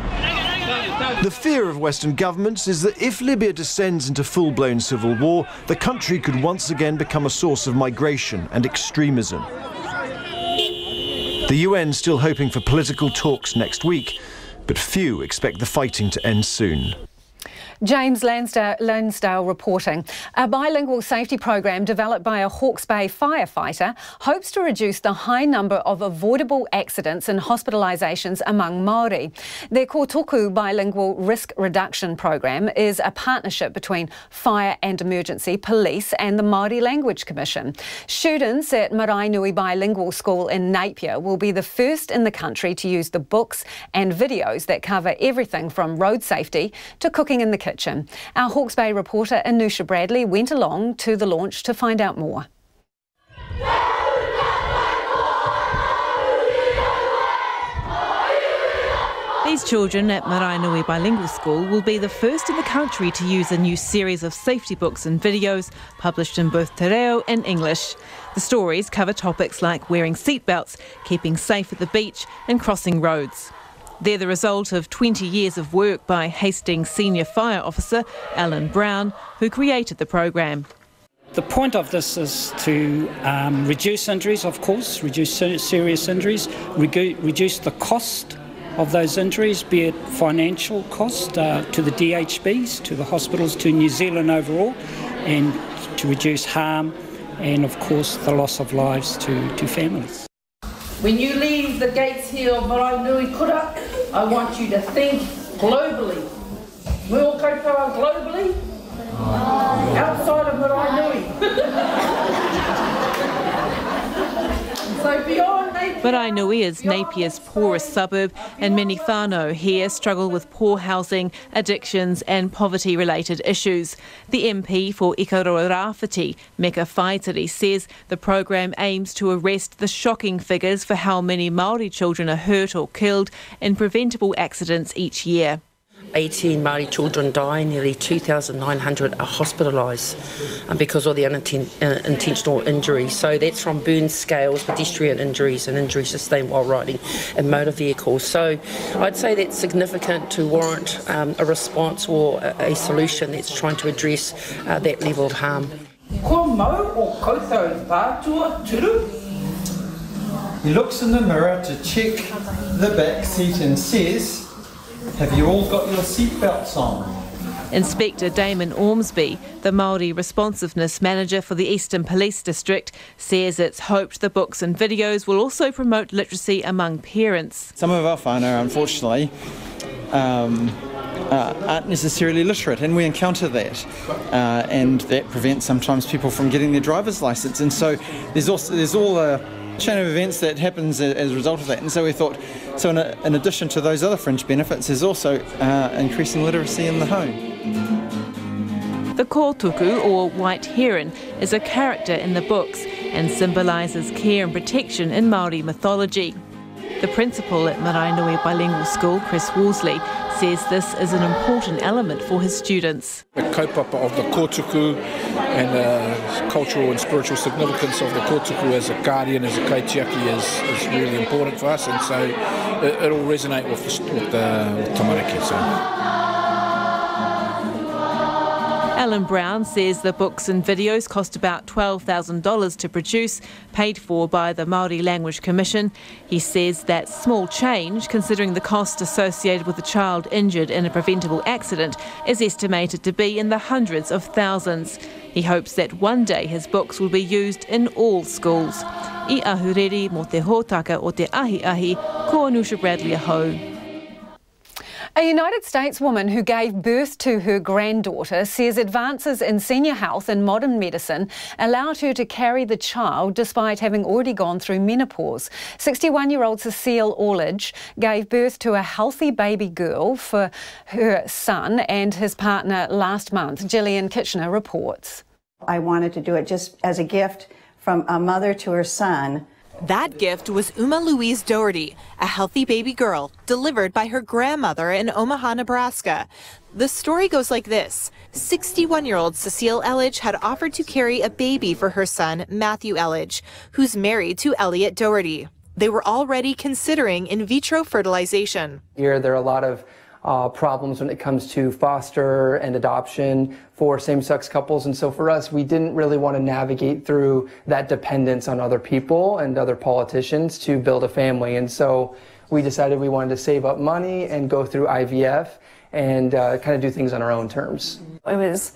The fear of Western governments is that if Libya descends into full-blown civil war, the country could once again become a source of migration and extremism. The UN still hoping for political talks next week, but few expect the fighting to end soon. James Lansdale reporting. A bilingual safety program developed by a Hawke's Bay firefighter hopes to reduce the high number of avoidable accidents and hospitalisations among Māori. Their Kotoku Bilingual Risk Reduction Program is a partnership between Fire and Emergency, Police and the Māori Language Commission. Students at Maraenui Bilingual School in Napier will be the first in the country to use the books and videos that cover everything from road safety to cooking in the kitchen. Our Hawke's Bay reporter Anusha Bradley went along to the launch to find out more. These children at Maraenui Bilingual School will be the first in the country to use a new series of safety books and videos published in both te reo and English. The stories cover topics like wearing seatbelts, keeping safe at the beach and crossing roads. They're the result of 20 years of work by Hastings Senior Fire Officer Alan Brown, who created the program. The point of this is to reduce injuries, of course, reduce serious injuries, reduce the cost of those injuries, be it financial cost to the DHBs, to the hospitals, to New Zealand overall, and to reduce harm and, of course, the loss of lives to families. When you leave the gates here of Maraenui Kura, I want you to think globally. We'll go globally, outside of Maraenui. So beyond Napier. Maraenui is Napier's poorest suburb, and many whānau here struggle with poor housing, addictions and poverty-related issues. The MP for Ikaroa Rāwhiti, Meka Whaitiri, says the program aims to arrest the shocking figures for how many Māori children are hurt or killed in preventable accidents each year. 18 Māori children die, nearly 2,900 are hospitalised because of the unintentional injuries. So that's from burn scales, pedestrian injuries and injuries sustained while riding in motor vehicles. So I'd say that's significant to warrant a response or a solution that's trying to address that level of harm. He looks in the mirror to check the back seat and says, "Have you all got your seatbelts on?" Inspector Damon Ormsby, the Māori Responsiveness Manager for the Eastern Police District, says it's hoped the books and videos will also promote literacy among parents. Some of our whānau, unfortunately, aren't necessarily literate, and we encounter that, and that prevents sometimes people from getting their driver's licence. And so there's all a chain of events that happens as a result of that. And so we thought, so in addition to those other fringe benefits, there's also increasing literacy in the home. The kōtuku, or white heron, is a character in the books and symbolises care and protection in Māori mythology. The principal at Maraenui Bilingual School, Chris Worsley, says this is an important element for his students. The kaupapa of the kōtuku and the cultural and spiritual significance of the kōtuku as a guardian, as a kaitiaki is really important for us, and so it'll resonate with the tamariki. So. Alan Brown says the books and videos cost about $12,000 to produce, paid for by the Māori Language Commission. He says that's small change, considering the cost associated with a child injured in a preventable accident is estimated to be in the hundreds of thousands. He hopes that one day his books will be used in all schools. I ahureri mo te hōtaka o te ahi, ko Anusha Bradley ahau. A United States woman who gave birth to her granddaughter says advances in senior health and modern medicine allowed her to carry the child despite having already gone through menopause. 61-year-old Cecile Orledge gave birth to a healthy baby girl for her son and his partner last month. Gillian Kitchener reports. I wanted to do it just as a gift from a mother to her son. That gift was Uma Louise Doherty, a healthy baby girl delivered by her grandmother in Omaha, Nebraska. The story goes like this. 61-year-old Cecile Elledge had offered to carry a baby for her son, Matthew Elledge, who's married to Elliot Doherty. They were already considering in vitro fertilization. Here, there are a lot of problems when it comes to foster and adoption for same-sex couples. And so for us, we didn't really want to navigate through that dependence on other people and other politicians to build a family. And so we decided we wanted to save up money and go through IVF and kind of do things on our own terms. It was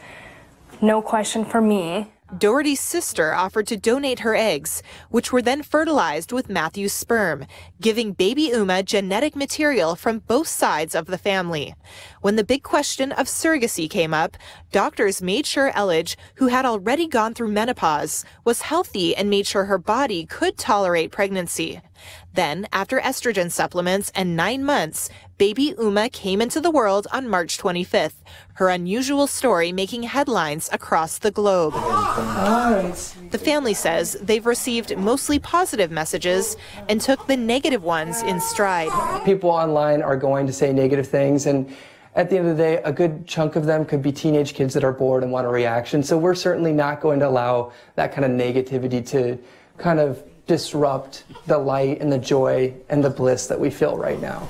no question for me. Doherty's sister offered to donate her eggs, which were then fertilized with Matthew's sperm, giving baby Uma genetic material from both sides of the family. When the big question of surrogacy came up, doctors made sure Elledge, who had already gone through menopause, was healthy and made sure her body could tolerate pregnancy. Then, after estrogen supplements and 9 months, baby Uma came into the world on March 25th, her unusual story making headlines across the globe. The family says they've received mostly positive messages and took the negative ones in stride. People online are going to say negative things, and at the end of the day, a good chunk of them could be teenage kids that are bored and want a reaction. So we're certainly not going to allow that kind of negativity to kind of disrupt the light and the joy and the bliss that we feel right now.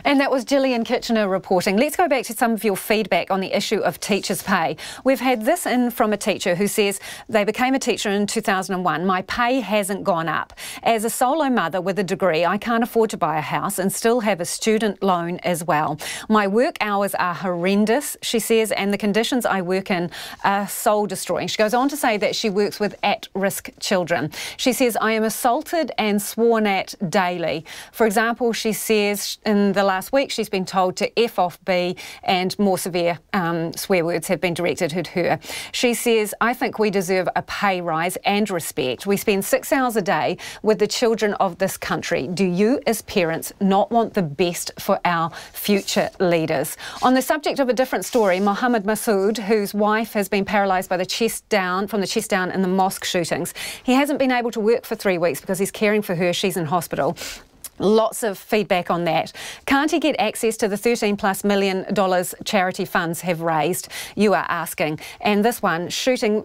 And that was Gillian Kitchener reporting. Let's go back to some of your feedback on the issue of teachers' pay. We've had this in from a teacher who says they became a teacher in 2001. My pay hasn't gone up. As a solo mother with a degree, I can't afford to buy a house and still have a student loan as well. My work hours are horrendous, she says, and the conditions I work in are soul-destroying. She goes on to say that she works with at-risk children. She says, I am assaulted and sworn at daily. For example, she says in the last week she's been told to F off B, and more severe swear words have been directed at her. She says, I think we deserve a pay rise and respect. We spend 6 hours a day with the children of this country. Do you as parents not want the best for our future leaders? On the subject of a different story, Mohammed Masood, whose wife has been paralysed by the chest down in the mosque shootings. He hasn't been able to work for 3 weeks because he's caring for her. She's in hospital. Lots of feedback on that. Can't he get access to the $13+ million charity funds have raised? You are asking. And this one,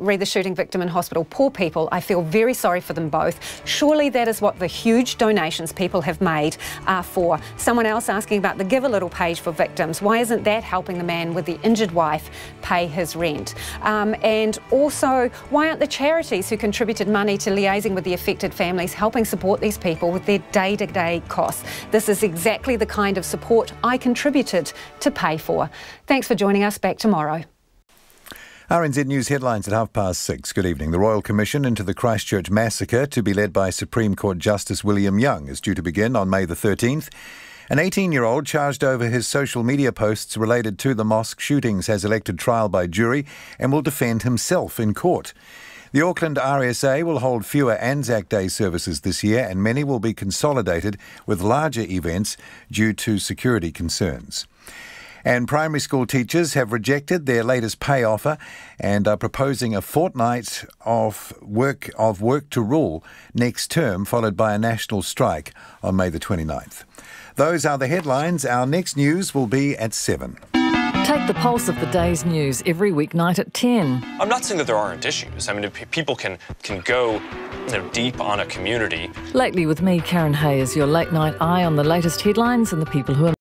read the shooting victim in hospital. Poor people, I feel very sorry for them both. Surely that is what the huge donations people have made are for. Someone else asking about the Give a Little page for victims. Why isn't that helping the man with the injured wife pay his rent? And also, why aren't the charities who contributed money to liaising with the affected families helping support these people with their day-to-day costs? This is exactly the kind of support I contributed to pay for. Thanks for joining us. Back tomorrow. RNZ News headlines at 6:30. Good evening. The Royal Commission into the Christchurch massacre, to be led by Supreme Court Justice William Young, is due to begin on May the 13th. An 18-year-old charged over his social media posts related to the mosque shootings has elected trial by jury and will defend himself in court. The Auckland RSA will hold fewer Anzac Day services this year, and many will be consolidated with larger events due to security concerns. And primary school teachers have rejected their latest pay offer and are proposing a fortnight of work to rule next term, followed by a national strike on May the 29th. Those are the headlines. Our next news will be at 7. Take the pulse of the day's news every weeknight at 10. I'm not saying that there aren't issues. I mean, people can go deep on a community. Lately with me, Karen Hayes, your late night eye on the latest headlines and the people who are